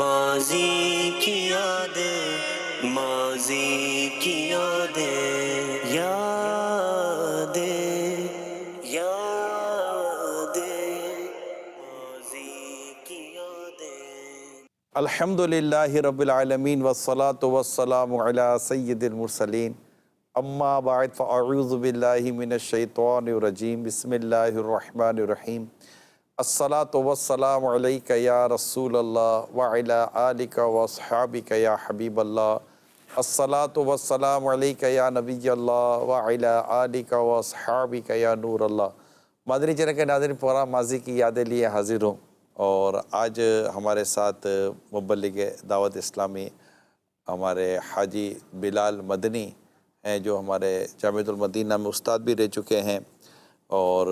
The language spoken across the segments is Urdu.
ماضی کی یادیں، ماضی کی یادیں، یادیں یادیں، ماضی کی یادیں۔ الحمدللہ رب العالمین والصلاة والسلام علی سید المرسلین، اما بعد فاعوذ باللہ من الشیطان الرجیم، بسم اللہ الرحمن الرحیم۔ الصلاة والسلام علیکہ یا رسول اللہ وعلی آلک واصحابک یا حبیب اللہ۔ الصلاة والسلام علیکہ یا نبی اللہ وعلی آلک واصحابک یا نور اللہ۔ مدنی چینل کے ناظرین، پورا ماضی کی یادیں لیے حاضر ہوں، اور آج ہمارے ساتھ مبلغ دعوت اسلامی ہمارے حاجی بلال مدنی ہیں، جو ہمارے جامعۃ المدینہ میں استاد بھی رہ چکے ہیں، اور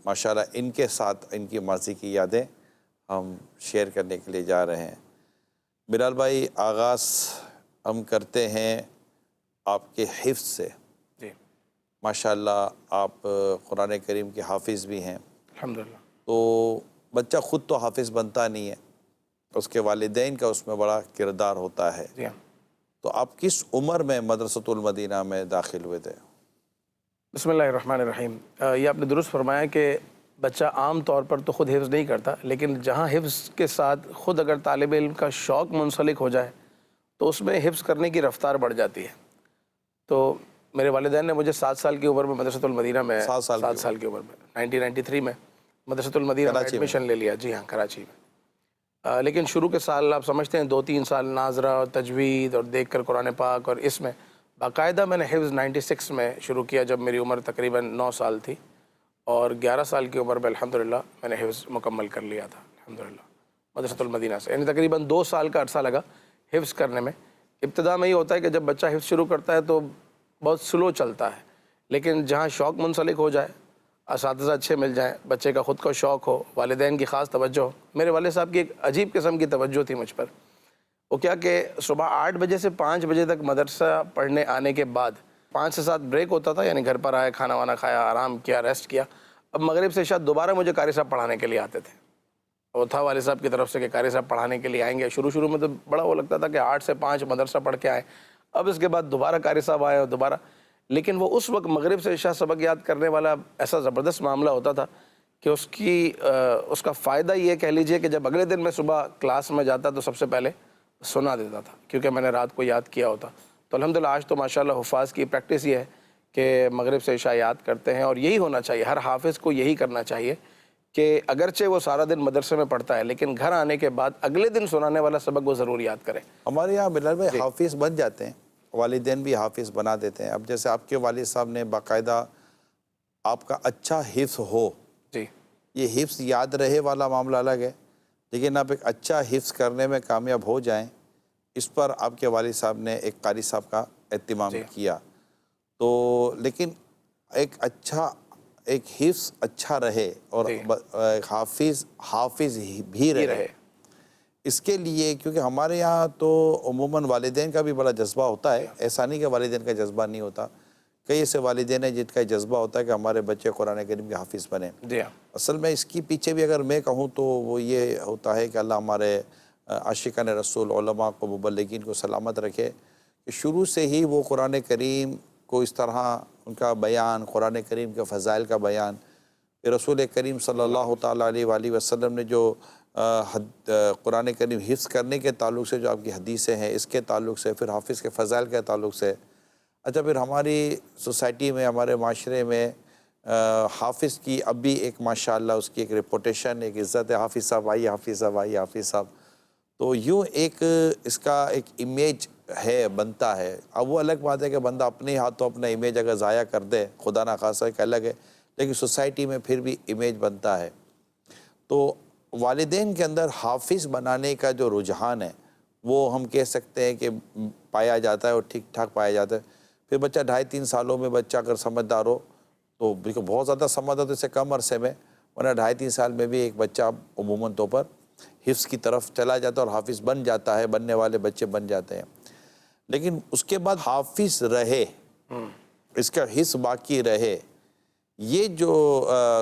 ماشاءاللہ ان کے ساتھ ان کی ماضی کی یادیں ہم شیئر کرنے کے لیے جا رہے ہیں۔ بلال بھائی، آغاز ہم کرتے ہیں آپ کے حفظ سے۔ جی، ماشاءاللہ آپ قرآن کریم کے حافظ بھی ہیں۔ الحمدللہ۔ تو بچہ خود تو حافظ بنتا نہیں ہے، اس کے والدین کا اس میں بڑا کردار ہوتا ہے۔ جی ہاں۔ تو آپ کس عمر میں مدرسۃ المدینہ میں داخل ہوئے تھے؟ بسم اللہ الرحمن الرحیم۔ یہ آپ نے درست فرمایا کہ بچہ عام طور پر تو خود حفظ نہیں کرتا، لیکن جہاں حفظ کے ساتھ خود اگر طالب علم کا شوق منسلک ہو جائے تو اس میں حفظ کرنے کی رفتار بڑھ جاتی ہے۔ تو میرے والدین نے مجھے 7 سال کی عمر میں مدرسۃ المدینہ میں 7 سال کی عمر میں 1993 میں مدرسۃ المدینہ میں ایڈمیشن لے لیا۔ جی ہاں، کراچی میں۔ لیکن شروع کے سال آپ سمجھتے ہیں 2-3 سال ناظرہ اور تجوید اور دیکھ کر قرآن پاک، اور اس میں باقاعدہ میں نے حفظ 96 میں شروع کیا، جب میری عمر تقریباً 9 سال تھی، اور 11 سال کی عمر میں الحمدللہ میں نے حفظ مکمل کر لیا تھا الحمدللہ مدرسۃ المدینہ سے۔ یعنی تقریباً 2 سال کا عرصہ لگا حفظ کرنے میں۔ ابتدا میں یہ ہوتا ہے کہ جب بچہ حفظ شروع کرتا ہے تو بہت سلو چلتا ہے، لیکن جہاں شوق منسلک ہو جائے، اساتذہ اچھے مل جائیں، بچے کا خود کا شوق ہو، والدین کی خاص توجہ ہو۔ میرے والد صاحب کی ایک عجیب قسم کی توجہ تھی مجھ پر۔ وہ کیا کہ صبح 8 بجے سے 5 بجے تک مدرسہ پڑھنے آنے کے بعد 5 سے 7 بریک ہوتا تھا، یعنی گھر پر آئے، کھانا وانا کھایا، آرام کیا، ریسٹ کیا۔ اب مغرب سے شاید دوبارہ مجھے قاری صاحب پڑھانے کے لیے آتے تھے۔ وہ تھا والد صاحب کی طرف سے کہ قاری صاحب پڑھانے کے لیے آئیں گے۔ شروع میں تو بڑا وہ لگتا تھا کہ 8 سے 5 مدرسہ پڑھ کے آئے، اب اس کے بعد دوبارہ قاری صاحب آئے اور دوبارہ۔ لیکن وہ اس وقت مغرب سے عشاء سبق یاد کرنے والا ایسا زبردست معاملہ ہوتا تھا کہ اس کا فائدہ یہ کہہ لیجئے کہ جب اگلے دن میں صبح کلاس میں جاتا تو سب سے پہلے سنا دیتا تھا، کیونکہ میں نے رات کو یاد کیا ہوتا۔ تو الحمدللہ آج تو ماشاءاللہ حفاظ کی پریکٹس یہ ہے کہ مغرب سے عشاء یاد کرتے ہیں، اور یہی ہونا چاہیے، ہر حافظ کو یہی کرنا چاہیے کہ اگرچہ وہ سارا دن مدرسے میں پڑھتا ہے، لیکن گھر آنے کے بعد اگلے دن سنانے والا سبق وہ ضرور یاد کرے۔ ہمارے یہاں بلال بھائی حافظ بن جاتے ہیں، والدین بھی حافظ بنا دیتے ہیں۔ اب جیسے آپ کے والد صاحب نے باقاعدہ آپ کا اچھا حفظ ہو، جی، یہ حفظ یاد رہے والا معاملہ الگ ہے، لیکن آپ ایک اچھا حفظ کرنے میں کامیاب ہو جائیں، اس پر آپ کے والد صاحب نے ایک قاری صاحب کا اہتمام کیا۔ تو لیکن ایک حفظ اچھا رہے اور حافظ بھی رہے، اس کے لیے، کیونکہ ہمارے یہاں تو عموماً والدین کا بھی بڑا جذبہ ہوتا ہے، ایسا نہیں کہ والدین کا جذبہ نہیں ہوتا، کئی ایسے والدین ہیں جن کا جذبہ ہوتا ہے کہ ہمارے بچے قرآن کریم کے حافظ بنیں۔ جی ہاں۔ اصل میں اس کی پیچھے بھی اگر میں کہوں تو وہ یہ ہوتا ہے کہ اللہ ہمارے عاشقان رسول علماء کو، مبلغین کو سلامت رکھے کہ شروع سے ہی وہ قرآن کریم کو اس طرح ان کا بیان، قرآن کریم کے فضائل کا بیان، کہ رسول کریم صلی اللہ تعالیٰ علیہ وآلہ وسلم نے جو قرآن کریم حفظ کرنے کے تعلق سے جو آپ کی حدیثیں ہیں، اس کے تعلق سے، پھر حافظ کے فضائل کے تعلق سے، اچھا پھر ہماری سوسائٹی میں، ہمارے معاشرے میں حافظ کی اب بھی ایک ماشاءاللہ اس کی ایک ریپوٹیشن، ایک عزت ہے، حافظ صاحب آئیے، حافظ صاحب آئیے، حافظ صاحب۔ تو یوں ایک اس کا ایک امیج ہے، بنتا ہے۔ اب وہ الگ بات ہے کہ بندہ اپنے ہاتھوں اپنا امیج اگر ضائع کر دے، خدا نخواستہ، ایک الگ ہے، لیکن سوسائٹی میں پھر بھی امیج بنتا ہے۔ تو والدین کے اندر حافظ بنانے کا جو رجحان ہے، وہ ہم کہہ سکتے ہیں کہ پایا جاتا ہے، اور ٹھیک ٹھاک پایا جاتا ہے۔ پھر بچہ 2.5-3 سالوں میں بچہ اگر سمجھدار ہو تو بالکل بہت زیادہ سمجھدار تو اس سے کم عرصے میں، ورنہ 2.5-3 سال میں بھی ایک بچہ عموماً طور پر حفظ کی طرف چلا جاتا ہے اور حافظ بن جاتا ہے، بننے والے بچے بن جاتے ہیں۔ لیکن اس کے بعد حافظ رہے، اس کا حص باقی رہے، یہ جو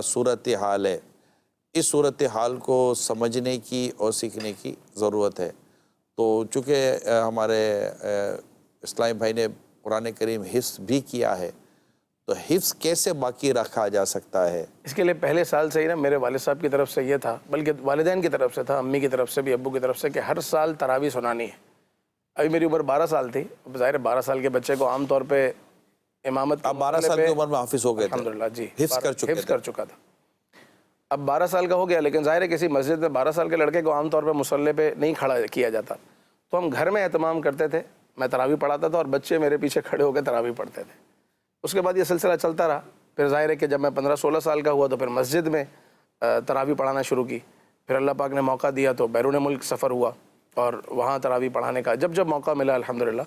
صورتحال ہے، اس صورتحال کو سمجھنے کی اور سیکھنے کی ضرورت ہے۔ تو چونکہ ہمارے اسلامی بھائی نے قرآن کریم حفظ بھی کیا ہے، تو حفظ کیسے باقی رکھا جا سکتا ہے؟ اس کے لیے پہلے سال سے ہی نا میرے والد صاحب کی طرف سے یہ تھا، بلکہ والدین کی طرف سے تھا، امی کی طرف سے بھی، ابو کی طرف سے، کہ ہر سال تراویح سنانی ہے۔ ابھی میری عمر 12 سال تھی، ظاہر 12 سال کے بچے کو عام طور پہ امامت، آپ 12 سال کی عمر میں حافظ ہو گئے تھے؟ الحمدللہ جی، حفظ کر چکے حفظ کر چکا تھا۔ اب 12 سال کا ہو گیا، لیکن ظاہر ہے کسی مسجد میں 12 سال کے لڑکے کو عام طور پہ مصلی پہ نہیں کھڑا کیا جاتا، تو ہم گھر میں اہتمام کرتے تھے، میں تراویح پڑھاتا تھا اور بچے میرے پیچھے کھڑے ہو کے تراویح پڑھتے تھے۔ اس کے بعد یہ سلسلہ چلتا رہا، پھر ظاہر ہے کہ جب میں 15-16 سال کا ہوا تو پھر مسجد میں تراویح پڑھانا شروع کی، پھر اللہ پاک نے موقع دیا تو بیرون ملک سفر ہوا اور وہاں تراویح پڑھانے کا جب موقع ملا الحمدللہ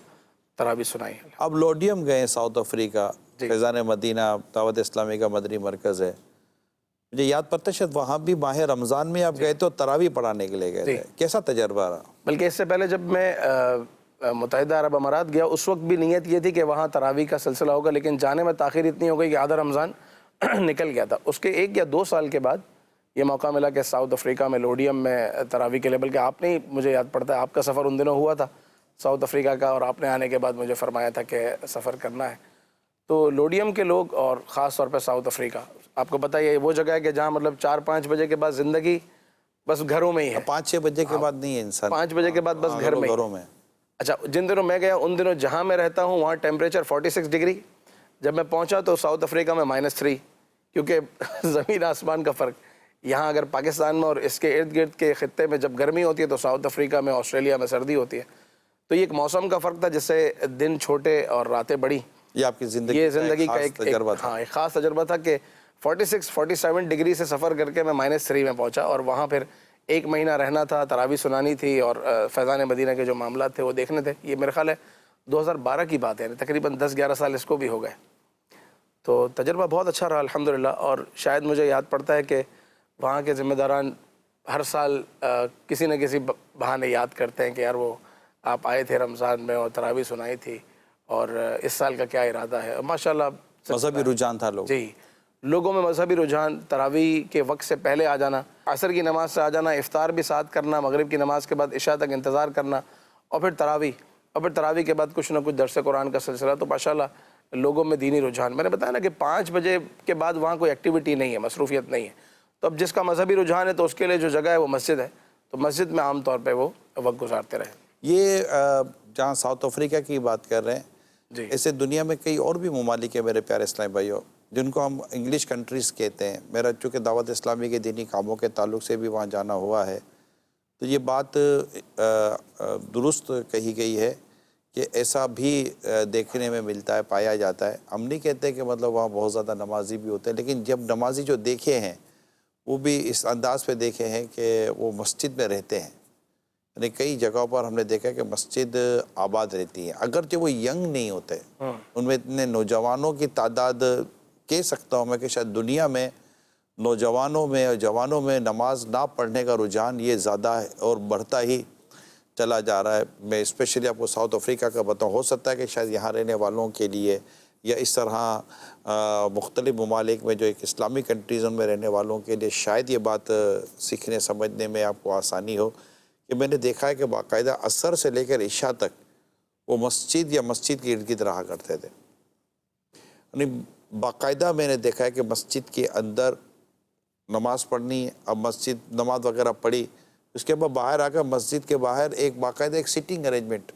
تراویح سنائی۔ اب لوڈیم گئے ساؤتھ افریقہ، فیضان مدینہ دعوت اسلامی کا مدنی مرکز ہے، مجھے یاد پڑتا ہے شاید وہاں بھی ماہ رمضان میں آپ گئے تو تراویح پڑھانے کے لیے گئے تھے، کیسا تجربہ رہا؟ بلکہ اس سے پہلے جب میں متحدہ عرب امارات گیا اس وقت بھی نیت یہ تھی کہ وہاں تراویح کا سلسلہ ہوگا، لیکن جانے میں تاخیر اتنی ہو گئی کہ آدھا رمضان نکل گیا تھا۔ اس کے 1 یا 2 سال کے بعد یہ موقع ملا کہ ساؤتھ افریقہ میں لوڈیم میں تراویح کے لیے، بلکہ آپ نے، مجھے یاد پڑتا ہے آپ کا سفر ان دنوں ہوا تھا ساؤتھ افریقہ کا، اور آپ نے آنے کے بعد مجھے فرمایا تھا کہ سفر کرنا ہے۔ تو لوڈیم کے لوگ، اور خاص طور پہ ساؤتھ افریقہ، آپ کو پتہ ہے وہ جگہ ہے کہ جہاں مطلب 4-5 بجے کے بعد زندگی بس گھروں میں ہی ہے، 5-6 بجے کے بعد نہیں ہے انسان، 5 بجے کے بعد بس گھر میں۔ اچھا، جن دنوں میں گیا ان دنوں جہاں میں رہتا ہوں وہاں ٹیمپریچر 46 ڈگری، جب میں پہنچا تو ساؤتھ افریقہ میں -3، کیونکہ زمین آسمان کا فرق۔ یہاں اگر پاکستان میں اور اس کے ارد گرد کے خطے میں جب گرمی ہوتی ہے تو ساؤتھ افریقہ میں، آسٹریلیا میں سردی ہوتی ہے، تو یہ ایک موسم کا فرق تھا جس سے دن چھوٹے اور راتیں بڑی۔ یہ آپ کی زندگی کا ایک تجربہ تھا؟ ہاں، ایک خاص تجربہ تھا کہ 46-47 ڈگری سے سفر کر کے میں -3 میں پہنچا، اور وہاں پھر 1 مہینہ رہنا تھا، تراویح سنانی تھی اور فیضان مدینہ کے جو معاملات تھے وہ دیکھنے تھے۔ یہ میرے خیال ہے 2012 کی بات ہے، تقریباً 10-11 سال اس کو بھی ہو گئے۔ تو تجربہ بہت اچھا رہا الحمدللہ، اور شاید مجھے یاد پڑتا ہے کہ وہاں کے ذمہ داران ہر سال کسی نہ کسی بہانے یاد کرتے ہیں کہ یار وہ آپ آئے تھے رمضان میں اور تراویح سنائی تھی، اور اس سال کا کیا ارادہ ہے۔ ماشاءاللہ مذہبی رجحان تھا لوگ، جی، لوگوں میں مذہبی رجحان، تراویح کے وقت سے پہلے آ جانا، عصر کی نماز سے آ جانا، افطار بھی ساتھ کرنا، مغرب کی نماز کے بعد عشاء تک انتظار کرنا، اور پھر تراویح کے بعد کچھ نہ کچھ درس قرآن کا سلسلہ۔ تو ماشاءاللہ لوگوں میں دینی رجحان، میں نے بتایا نا کہ 5 بجے کے بعد وہاں کوئی ایکٹیویٹی نہیں ہے، مصروفیت نہیں ہے، تو اب جس کا مذہبی رجحان ہے تو اس کے لیے جو جگہ ہے وہ مسجد ہے، تو مسجد میں عام طور پہ وہ وقت گزارتے رہے۔ یہ جہاں ساؤتھ افریقہ کی بات کر رہے ہیں، جی، ایسے دنیا میں کئی اور بھی ممالک ہیں میرے پیارے اسلامی بھائیوں، جن کو ہم انگلش کنٹریز کہتے ہیں۔ میرا چونکہ دعوت اسلامی کے دینی کاموں کے تعلق سے بھی وہاں جانا ہوا ہے، تو یہ بات درست کہی گئی ہے کہ ایسا بھی دیکھنے میں ملتا ہے، پایا جاتا ہے۔ ہم نہیں کہتے کہ مطلب وہاں بہت زیادہ نمازی بھی ہوتے ہیں، لیکن جب نمازی جو دیکھے ہیں وہ بھی اس انداز پہ دیکھے ہیں کہ وہ مسجد میں رہتے ہیں، یعنی کئی جگہوں پر ہم نے دیکھا کہ مسجد آباد رہتی ہے، اگرچہ وہ ینگ نہیں ہوتے، ان میں اتنے نوجوانوں کی تعداد کہہ سکتا ہوں میں کہ شاید دنیا میں نوجوانوں میں اور جوانوں میں نماز نہ پڑھنے کا رجحان یہ زیادہ ہے اور بڑھتا ہی چلا جا رہا ہے۔ میں اسپیشلی آپ کو ساؤتھ افریقہ کا بتاؤں، ہو سکتا ہے کہ شاید یہاں رہنے والوں کے لیے یا اس طرح مختلف ممالک میں جو ایک اسلامی کنٹریزوں میں رہنے والوں کے لیے شاید یہ بات سیکھنے سمجھنے میں آپ کو آسانی ہو کہ میں نے دیکھا ہے کہ باقاعدہ عصر سے لے کر عشاء تک وہ مسجد یا مسجد کے ارد گرد رہا کرتے تھے، یعنی باقاعدہ میں نے دیکھا ہے کہ مسجد کے اندر نماز پڑھنی، اب مسجد نماز وغیرہ پڑھی، اس کے بعد باہر آ کر مسجد کے باہر ایک باقاعدہ ایک سیٹنگ ارینجمنٹ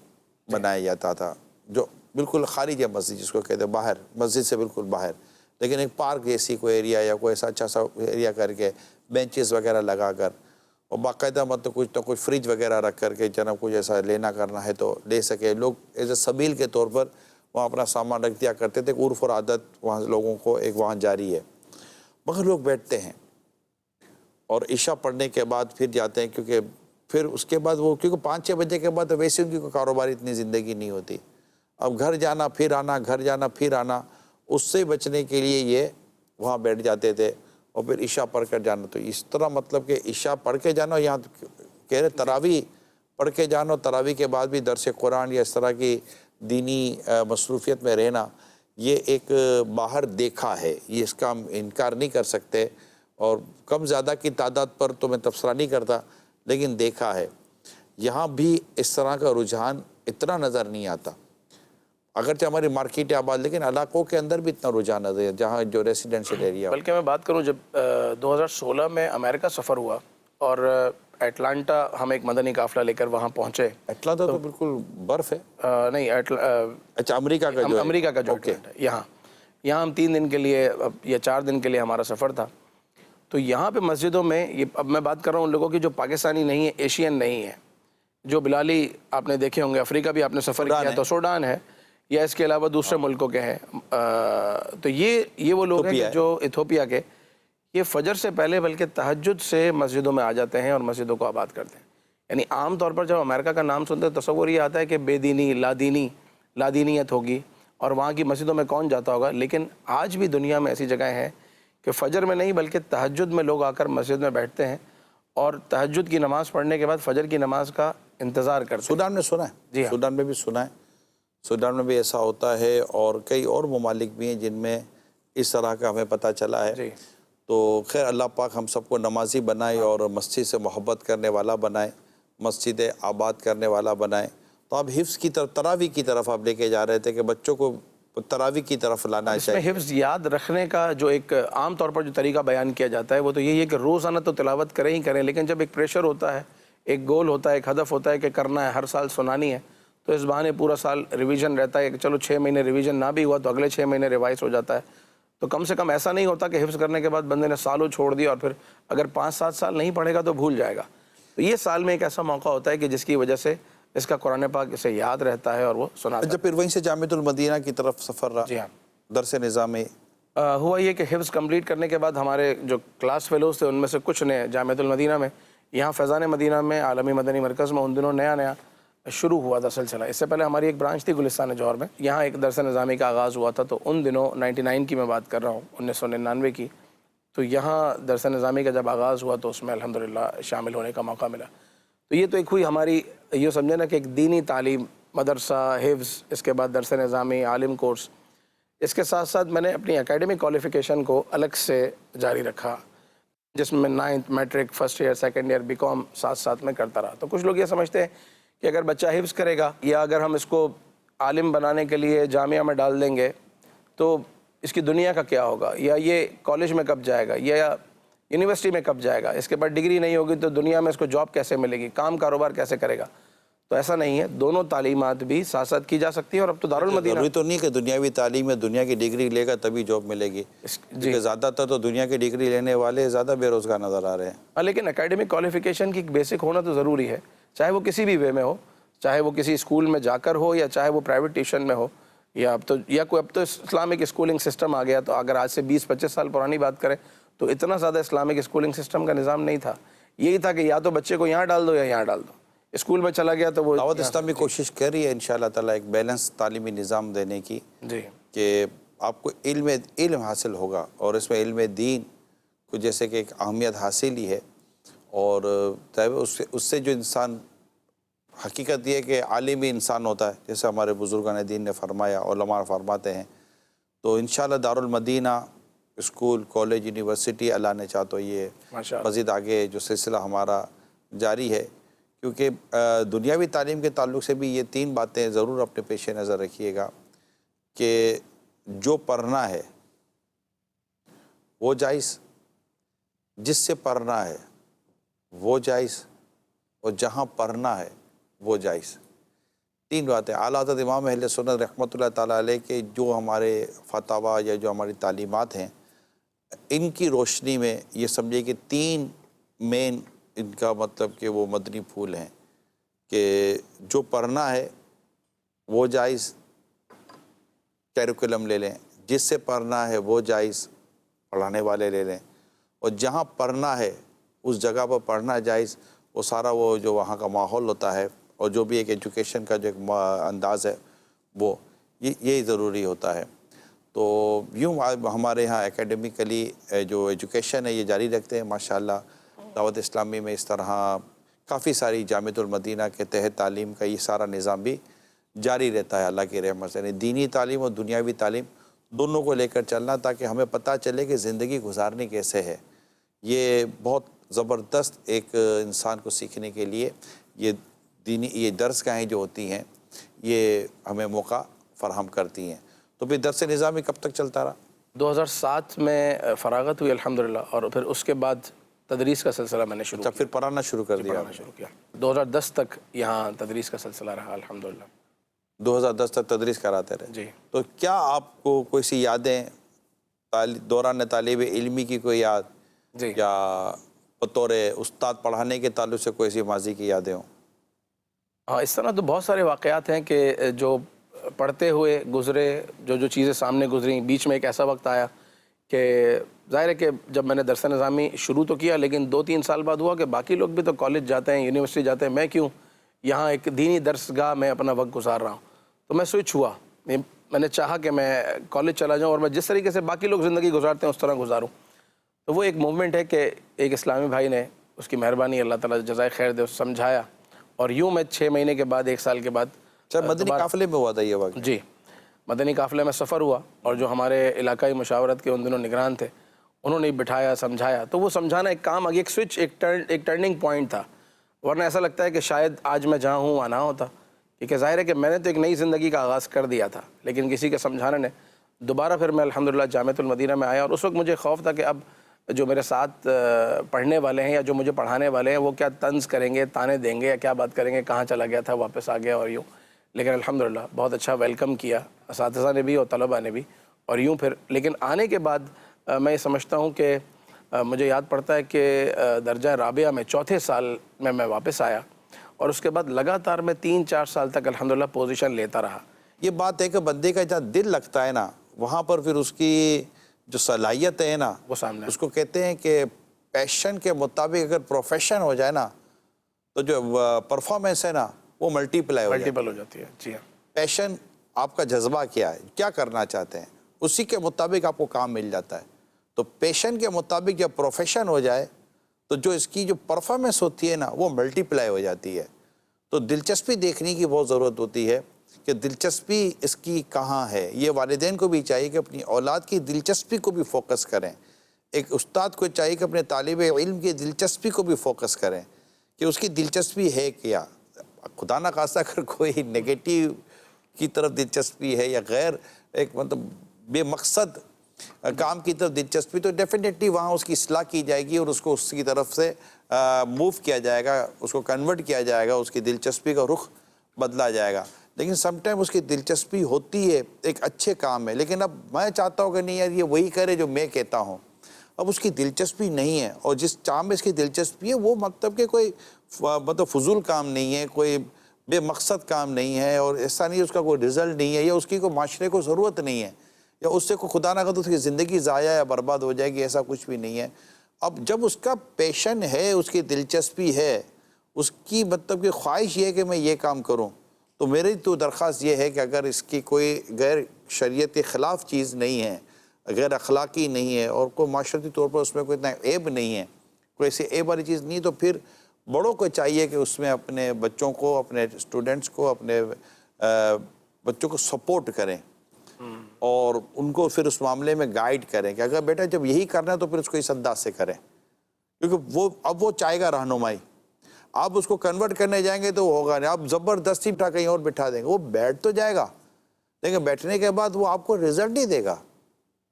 بنایا جاتا تھا، جو بالکل خارج ہے مسجد جس کو کہتے ہیں، باہر مسجد سے بالکل باہر، لیکن ایک پارک جیسی کوئی ایریا یا کوئی ایسا اچھا سا ایریا کر کے بینچز وغیرہ لگا کر، اور باقاعدہ مطلب کچھ نہ کچھ فریج وغیرہ رکھ کر کے جناب کچھ ایسا لینا کرنا ہے تو لے سکے، لوگ ایز اے سبیل کے طور پر وہاں اپنا سامان رکھ دیا کرتے تھے، عرف اور عادت وہاں لوگوں کو ایک وہاں جاری ہے، مگر لوگ بیٹھتے ہیں اور عشاء پڑھنے کے بعد پھر جاتے ہیں، کیونکہ پھر اس کے بعد وہ کیونکہ 5-6 بجے کے بعد ویسے ان کی کوئی کاروباری اتنی زندگی نہیں ہوتی، اب گھر جانا پھر آنا، گھر جانا پھر آنا، اس سے بچنے کے لیے یہ وہاں بیٹھ جاتے تھے اور پھر عشاء پڑھ کر جانا۔ تو اس طرح مطلب کہ عشاء پڑھ کے جانا، یہاں کہہ رہے تراویح پڑھ کے جانا، تراویح کے بعد بھی درس قرآن یا اس طرح کی دینی مصروفیت میں رہنا، یہ ایک باہر دیکھا ہے، یہ اس کا ہم انکار نہیں کر سکتے، اور کم زیادہ کی تعداد پر تو میں تبصرہ نہیں کرتا، لیکن دیکھا ہے۔ یہاں بھی اس طرح کا رجحان اتنا نظر نہیں آتا، اگرچہ ہماری مارکیٹ آباد، لیکن علاقوں کے اندر بھی اتنا رجحان نظر جہاں جو ریسیڈنشل ایریا۔ بلکہ میں بات کروں، جب 2016 میں امریکہ سفر ہوا اور اٹلانٹا ہم ایک مدنی قافلہ لے کر وہاں پہنچے۔ اٹلانٹا تو بالکل برف ہے۔ نہیں، اچھا، امریکہ کا جو ہے، امریکہ کا جو اٹلانٹا ہے، یہاں ہم 3 دن کے لیے یا 4 دن کے لیے ہمارا سفر تھا۔ تو یہاں پہ مسجدوں میں، یہ اب میں بات کر رہا ہوں ان لوگوں کی جو پاکستانی نہیں ہے، ایشین نہیں ہے، جو بلالی آپ نے دیکھے ہوں گے، افریقہ بھی آپ نے سفر کیا تو سوڈان ہے یا اس کے علاوہ دوسرے ملکوں کے ہیں، تو یہ وہ لوگ ہیں جو ایتھوپیا کے، یہ فجر سے پہلے بلکہ تہجد سے مسجدوں میں آ جاتے ہیں اور مسجدوں کو آباد کرتے ہیں۔ یعنی عام طور پر جب امریکہ کا نام سنتے ہیں تصور یہ آتا ہے کہ بے دینی، لادینیت ہوگی اور وہاں کی مسجدوں میں کون جاتا ہوگا، لیکن آج بھی دنیا میں ایسی جگہیں ہیں کہ فجر میں نہیں بلکہ تہجد میں لوگ آ کر مسجد میں بیٹھتے ہیں اور تہجد کی نماز پڑھنے کے بعد فجر کی نماز کا انتظار کرتے ہیں۔ سوڈان میں سنا ہے، جی ہاں، سوڈان میں بھی سنا ہے، سوڈان میں بھی ایسا ہوتا ہے، اور کئی اور ممالک بھی ہیں جن میں اس طرح کا ہمیں پتہ چلا ہے۔ جی، تو خیر اللہ پاک ہم سب کو نمازی بنائے اور مسجد سے محبت کرنے والا بنائے، مسجد آباد کرنے والا بنائے۔ تو آپ حفظ کی طرف، تراویح کی طرف آپ لے کے جا رہے تھے کہ بچوں کو تراویح کی طرف لانا اس میں چاہیے۔ حفظ یاد رکھنے کا جو ایک عام طور پر جو طریقہ بیان کیا جاتا ہے وہ تو یہی ہے کہ روزانہ تو تلاوت کریں ہی کریں، لیکن جب ایک پریشر ہوتا ہے، ایک گول ہوتا ہے، ایک ہدف ہوتا ہے کہ کرنا ہے، ہر سال سنانی ہے، تو اس بہانے پورا سال ریویژن رہتا ہے کہ چلو 6 مہینے ریویژن نہ بھی ہوا تو اگلے 6 مہینے ریوائز ہو جاتا ہے۔ تو کم سے کم ایسا نہیں ہوتا کہ حفظ کرنے کے بعد بندے نے سالوں چھوڑ دیا اور پھر اگر 5-7 سال نہیں پڑھے گا تو بھول جائے گا۔ تو یہ سال میں ایک ایسا موقع ہوتا ہے کہ جس کی وجہ سے اس کا قرآن پاک اسے یاد رہتا ہے اور وہ سناتا ہے۔ جب پھر وہیں سے جامعۃ المدینہ کی طرف سفر رہا، جی ہاں، درس نظامی ہوا یہ کہ حفظ کمپلیٹ کرنے کے بعد ہمارے جو کلاس فیلوز تھے ان میں سے کچھ نے جامعۃ المدینہ میں، یہاں فیضان مدینہ میں عالمی مدنی مرکز میں ان دنوں نیا شروع ہوا تھا سلسلہ۔ اس سے پہلے ہماری ایک برانچ تھی گلستان جوہر میں، یہاں ایک درس نظامی کا آغاز ہوا تھا۔ تو ان دنوں 99 کی میں بات کر رہا ہوں، 1999 کی، تو یہاں درس نظامی کا جب آغاز ہوا تو اس میں الحمدللہ شامل ہونے کا موقع ملا۔ تو یہ تو ایک ہوئی ہماری، یہ سمجھے نا کہ ایک دینی تعلیم، مدرسہ، حفظ، اس کے بعد درس نظامی، عالم کورس۔ اس کے ساتھ ساتھ میں نے اپنی اکیڈمک کوالیفیکیشن کو الگ سے جاری رکھا، جس میں 9th matric, first year, second year, B com ساتھ میں کرتا رہا۔ تو کچھ لوگ یہ سمجھتے ہیں کہ اگر بچہ حفظ کرے گا یا اگر ہم اس کو عالم بنانے کے لیے جامعہ میں ڈال دیں گے تو اس کی دنیا کا کیا ہوگا، یا یہ کالج میں کب جائے گا یا یونیورسٹی میں کب جائے گا، اس کے بعد ڈگری نہیں ہوگی تو دنیا میں اس کو جاب کیسے ملے گی، کام کاروبار کیسے کرے گا۔ تو ایسا نہیں ہے، دونوں تعلیمات بھی ساتھ ساتھ کی جا سکتی ہیں۔ اور اب تو دارالمدینہ، ضروری تو نہیں کہ دنیاوی تعلیم میں دنیا کی ڈگری لے گا تبھی جاب ملے گی، کیونکہ زیادہ تر تو دنیا کی ڈگری لینے والے زیادہ بے روزگار نظر آ رہے ہیں۔ لیکن اکیڈمک کوالیفیکیشن کی بیسک ہونا تو ضروری ہے، چاہے وہ کسی بھی وے میں ہو، چاہے وہ کسی اسکول میں جا کر ہو یا چاہے وہ پرائیویٹ ٹیوشن میں ہو، یا اب تو اسلامک اسکولنگ سسٹم آ گیا۔ تو اگر آج سے 20-25 سال پرانی بات کریں تو اتنا زیادہ اسلامک اسکولنگ سسٹم کا نظام نہیں تھا، یہی تھا کہ یا تو بچے کو یہاں ڈال دو یا یہاں ڈال دو، اسکول میں چلا گیا تو وہ دعوت اسلامی کوشش کر رہی ہے انشاءاللہ تعالیٰ ایک بیلنس تعلیمی نظام دینے کی، جی، کہ آپ کو علم حاصل ہوگا اور اس میں علم دین کو جیسے کہ ایک اہمیت حاصل ہی ہے، اور اس سے جو انسان، حقیقت یہ ہے کہ عالمی انسان ہوتا ہے، جیسے ہمارے بزرگان دین نے فرمایا، علماء فرماتے ہیں۔ تو انشاءاللہ دارالمدینہ اسکول، کالج، یونیورسٹی، اللہ نے چاہ تو یہ ماشاءاللہ، مزید آگے جو سلسلہ ہمارا جاری ہے، کیونکہ دنیاوی تعلیم کے تعلق سے بھی یہ 3 باتیں ضرور اپنے پیش نظر رکھیے گا کہ جو پڑھنا ہے وہ جائز، جس سے پڑھنا ہے وہ جائز، اور جہاں پڑھنا ہے وہ جائز۔ 3 باتیں اعلیٰ حضرت امام اہل سنت رحمۃ اللہ تعالیٰ علیہ کے جو ہمارے فتاویٰ یا جو ہماری تعلیمات ہیں، ان کی روشنی میں یہ سمجھے کہ 3 مین ان کا مطلب کہ وہ مدنی پھول ہیں کہ جو پڑھنا ہے وہ جائز، کیریکولم لے لیں، جس سے پڑھنا ہے وہ جائز، پڑھانے والے لے لیں، اور جہاں پڑھنا ہے اس جگہ پر پڑھنا جائز، وہ سارا وہ جو وہاں کا ماحول ہوتا ہے اور جو بھی ایک ایجوکیشن کا جو ایک انداز ہے وہ یہی ضروری ہوتا ہے۔ تو یوں ہمارے ہاں اکیڈمیکلی جو ایجوکیشن ہے یہ جاری رکھتے ہیں ماشاءاللہ۔ دعوت اسلامی میں اس طرح کافی ساری جامعۃ المدینہ کے تحت تعلیم کا یہ سارا نظام بھی جاری رہتا ہے اللہ کی رحمت سے، یعنی دینی تعلیم اور دنیاوی تعلیم دونوں کو لے کر چلنا، تاکہ ہمیں پتہ چلے کہ زندگی گزارنی کیسے ہے۔ یہ بہت زبردست ایک انسان کو سیکھنے کے لیے یہ دینی یہ درس گاہیں جو ہوتی ہیں یہ ہمیں موقع فراہم کرتی ہیں. تو پھر درس نظامی کب تک چلتا رہا؟ 2007 میں فراغت ہوئی الحمدللہ، اور پھر اس کے بعد تدریس کا سلسلہ میں نے شروع پھر پڑھانا شروع کر دیا؟ پڑھانا شروع کیا. 2010 تک یہاں تدریس کا سلسلہ رہا الحمدللہ. 2010 تک تدریس کراتے رہے. جی. تو کیا آپ کو کوئی سی یادیں دوران طالب علمی کی کوئی یاد جی. یا بطور استاد پڑھانے کے تعلق سے کوئی سی ماضی کی یادیں ہوں؟ ہاں، اس طرح تو بہت سارے واقعات ہیں کہ جو پڑھتے ہوئے گزرے، جو چیزیں سامنے گزریں. بیچ میں ایک ایسا وقت آیا کہ ظاہر ہے کہ جب میں نے درس نظامی شروع تو کیا، لیکن 2-3 سال بعد ہوا کہ باقی لوگ بھی تو کالج جاتے ہیں، یونیورسٹی جاتے ہیں، میں کیوں یہاں ایک دینی درس گاہ میں اپنا وقت گزار رہا ہوں. تو میں سوئچ ہوا، میں نے چاہا کہ میں کالج چلا جاؤں اور میں جس طریقے سے باقی لوگ زندگی گزارتے ہیں اس طرح گزاروں. تو وہ ایک موومنٹ ہے کہ ایک اسلامی بھائی نے، اس کی مہربانی اللہ تعالیٰ جزائے خیر دے، سمجھایا، اور یوں میں 6 مہینے کے بعد 1 سال کے بعد مدنی قافلے میں ہوا تھا یہ واقعہ؟ جی، مدنی قافلے میں سفر ہوا، اور جو ہمارے علاقائی مشاورت کے ان دنوں نگران تھے انہوں نے بٹھایا، سمجھایا. تو وہ سمجھانا ایک کام، ایک سوئچ، ایک ٹرننگ پوائنٹ تھا. ورنہ ایسا لگتا ہے کہ شاید آج میں جہاں ہوں وہاں نہ ہوتا، کیونکہ ظاہر ہے کہ میں نے تو ایک نئی زندگی کا آغاز کر دیا تھا، لیکن کسی کے سمجھانے نے دوبارہ پھر میں الحمدللہ جامعۃ المدینہ میں آیا. اور اس وقت مجھے خوف تھا کہ اب جو میرے ساتھ پڑھنے والے ہیں یا جو مجھے پڑھانے والے ہیں وہ کیا طنز کریں گے، تانے دیں گے، یا کیا بات کریں گے، کہاں چلا گیا تھا، واپس آ گیا، اور یوں. لیکن الحمدللہ بہت اچھا ویلکم کیا اساتذہ نے بھی اور طلباء نے بھی، اور یوں پھر. لیکن آنے کے بعد میں یہ سمجھتا ہوں کہ مجھے یاد پڑتا ہے کہ درجہ رابعہ میں 4تھے سال میں واپس آیا، اور اس کے بعد لگاتار میں 3-4 سال تک الحمدللہ پوزیشن لیتا رہا. یہ بات ہے کہ بندے کا جہاں دل لگتا ہے نا وہاں پر پھر اس کی جو صلاحیت ہے نا وہ سامنے اس کو کہتے ہیں کہ پیشن کے مطابق اگر پروفیشن ہو جائے نا تو جو پرفارمنس ہے نا وہ ملٹیپل ہو جاتی ہے. جی ہاں. پیشن آپ کا جذبہ کیا ہے، کیا کرنا چاہتے ہیں، اسی کے مطابق آپ کو کام مل جاتا ہے. تو پیشن کے مطابق جب پروفیشن ہو جائے تو جو اس کی جو پرفارمنس ہوتی ہے نا وہ ملٹیپلائی ہو جاتی ہے. تو دلچسپی دیکھنے کی بہت ضرورت ہوتی ہے کہ دلچسپی اس کی کہاں ہے. یہ والدین کو بھی چاہیے کہ اپنی اولاد کی دلچسپی کو بھی فوکس کریں. ایک استاد کو چاہیے کہ اپنے طالب علم کی دلچسپی کو بھی فوکس کریں کہ اس کی دلچسپی ہے کیا. خدا نہ خواستہ اگر کوئی نگیٹیو کی طرف دلچسپی ہے یا غیر ایک مطلب بے مقصد کام کی طرف دلچسپی، تو ڈیفینیٹلی وہاں اس کی اصلاح کی جائے گی اور اس کو اس کی طرف سے موو کیا جائے گا، اس کو کنورٹ کیا جائے گا، اس کی دلچسپی کا رخ بدلا جائے گا. لیکن سم ٹائم اس کی دلچسپی ہوتی ہے ایک اچھے کام میں، لیکن اب میں چاہتا ہوں کہ نہیں یار یہ وہی کرے جو میں کہتا ہوں. اب اس کی دلچسپی نہیں ہے، اور جس کام میں اس کی دلچسپی ہے وہ مطلب کہ کوئی مطلب فضول کام نہیں ہے، کوئی بے مقصد کام نہیں ہے، اور ایسا نہیں اس کا کوئی رزلٹ نہیں ہے، یا اس کی کوئی معاشرے کو ضرورت نہیں ہے، یا اس سے کوئی خدا نہ خواستہ اس کی زندگی ضائع یا برباد ہو جائے گی، ایسا کچھ بھی نہیں ہے. اب جب اس کا پیشن ہے، اس کی دلچسپی ہے، اس کی مطلب کہ خواہش یہ ہے کہ میں یہ کام کروں، تو میری تو درخواست یہ ہے کہ اگر اس کی کوئی غیر شریعت کے خلاف چیز نہیں ہے، غیر اخلاقی نہیں ہے، اور کوئی معاشرتی طور پر اس میں کوئی اتنا عیب نہیں ہے، کوئی ایسی عیب والی چیز نہیں، تو پھر بڑوں کو چاہیے کہ اس میں اپنے بچوں کو، اپنے اسٹوڈنٹس کو، اپنے بچوں کو سپورٹ کریں اور ان کو پھر اس معاملے میں گائیڈ کریں کہ اگر بیٹا جب یہی کرنا ہے تو پھر اس کو اس انداز سے کریں. کیونکہ اب وہ چاہے گا رہنمائی. آپ اس کو کنورٹ کرنے جائیں گے تو وہ ہوگا نہیں. آپ زبردستی بٹھا کہیں اور بٹھا دیں گے، وہ بیٹھ تو جائے گا لیکن بیٹھنے کے بعد وہ آپ کو رزلٹ نہیں دے گا،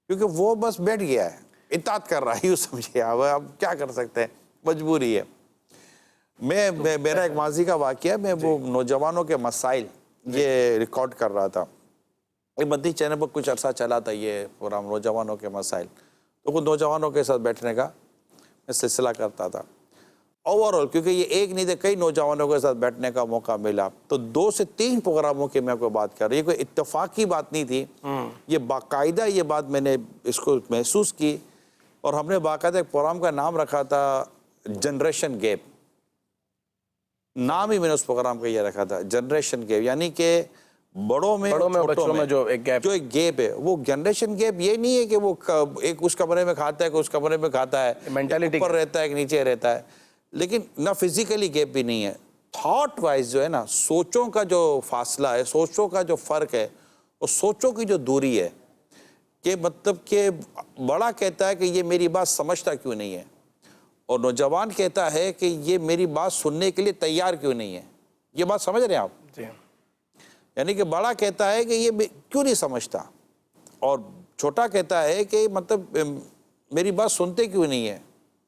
کیونکہ وہ بس بیٹھ گیا ہے، اطاعت کر رہا ہے. یوں سمجھے آپ کیا کر سکتے ہیں، مجبوری ہے. میرا ایک ماضی کا واقعہ، میں وہ نوجوانوں کے مسائل یہ ریکارڈ کر رہا تھا. ایک مدنی چینل پر کچھ عرصہ چلا تھا یہ پروگرام، نوجوانوں کے مسائل. تو کچھ نوجوانوں کے ساتھ بیٹھنے کا میں سلسلہ کرتا تھا. اوورآل کیونکہ یہ ایک نہیں تھے، کئی نوجوانوں کے ساتھ بیٹھنے کا موقع ملا، تو 2 سے 3 پروگراموں کی میں کوئی بات کر رہا ہوں. یہ کوئی اتفاق کی بات نہیں تھی، یہ باقاعدہ یہ بات میں نے اس کو محسوس کی، اور ہم نے باقاعدہ ایک پروگرام کا نام رکھا تھا جنریشن گیپ. نام ہی میں نے اس پروگرام کا یہ رکھا تھا جنریشن گیپ، یعنی کہ بڑوں میں بچوں میں جو ایک گیپ ہے. وہ جنریشن گیپ یہ نہیں ہے کہ وہ ایک اس کمرے میں کھاتا ہے کہ اس کمرے میں کھاتا ہے، مینٹالٹی اوپر رہتا ہے کہ نیچے رہتا ہے. لیکن نہ فزیکلی گیپ بھی نہیں ہے، تھاٹ وائز جو ہے نا، سوچوں کا جو فاصلہ ہے، سوچوں کا جو فرق ہے، اور سوچوں کی جو دوری ہے، کہ مطلب کہ بڑا کہتا ہے کہ یہ میری بات سمجھتا کیوں نہیں ہے، اور نوجوان کہتا ہے کہ یہ میری بات سننے کے لیے تیار کیوں نہیں ہے. یہ بات سمجھ رہے ہیں آپ؟ جی یعنی کہ بڑا کہتا ہے کہ یہ کیوں نہیں سمجھتا، اور چھوٹا کہتا ہے کہ مطلب میری بات سنتے کیوں نہیں ہے،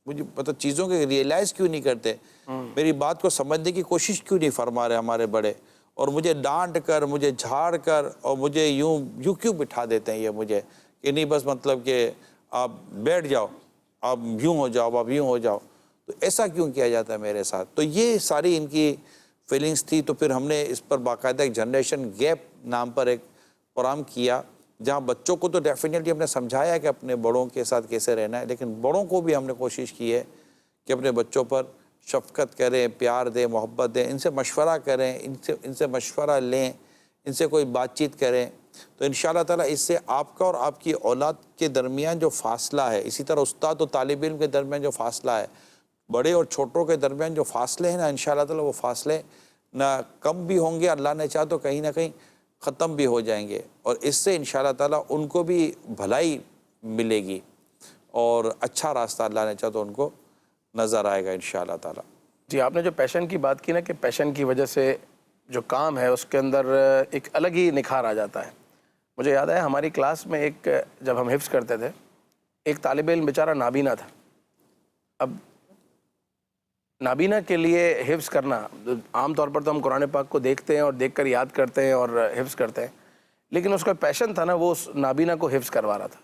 مجھے مطلب چیزوں کے ریئلائز کیوں نہیں کرتے، میری بات کو سمجھنے کی کوشش کیوں نہیں فرما رہے ہمارے بڑے، اور مجھے ڈانٹ کر، مجھے جھاڑ کر، اور مجھے یوں کیوں بٹھا دیتے ہیں یہ مجھے کہ نہیں بس مطلب کہ آپ بیٹھ جاؤ، آپ یوں ہو جاؤ، آپ یوں ہو جاؤ، تو ایسا کیوں کیا جاتا ہے میرے ساتھ؟ تو یہ ساری ان کی فیلنگز تھی. تو پھر ہم نے اس پر باقاعدہ ایک جنریشن گیپ نام پر ایک پروگرام کیا، جہاں بچوں کو تو ڈیفینیٹلی ہم نے سمجھایا کہ اپنے بڑوں کے ساتھ کیسے رہنا ہے، لیکن بڑوں کو بھی ہم نے کوشش کی ہے کہ اپنے بچوں پر شفقت کریں، پیار دیں، محبت دیں، ان سے مشورہ کریں، ان سے مشورہ لیں، ان سے کوئی بات چیت کریں. تو انشاءاللہ تعالیٰ اس سے آپ کا اور آپ کی اولاد کے درمیان جو فاصلہ ہے، اسی طرح استاد و طالب علم کے درمیان جو فاصلہ ہے، بڑے اور چھوٹوں کے درمیان جو فاصلے ہیں نا، انشاءاللہ تعالیٰ وہ فاصلے نہ کم بھی ہوں گے، اللہ نے چاہا تو کہیں نہ کہیں ختم بھی ہو جائیں گے، اور اس سے انشاءاللہ تعالیٰ ان کو بھی بھلائی ملے گی اور اچھا راستہ اللہ نے چاہا تو ان کو نظر آئے گا انشاءاللہ تعالیٰ. جی، آپ نے جو پیشن کی بات کی نا کہ پیشن کی وجہ سے جو کام ہے اس کے اندر ایک الگ ہی نکھار آ جاتا ہے. مجھے یاد ہے ہماری کلاس میں ایک جب ہم حفظ کرتے تھے، ایک طالب علم بیچارہ نابینا تھا. اب نابینا کے لیے حفظ کرنا، عام طور پر تو ہم قرآن پاک کو دیکھتے ہیں اور دیکھ کر یاد کرتے ہیں اور حفظ کرتے ہیں، لیکن اس کا پیشن تھا نا، وہ اس نابینا کو حفظ کروا رہا تھا.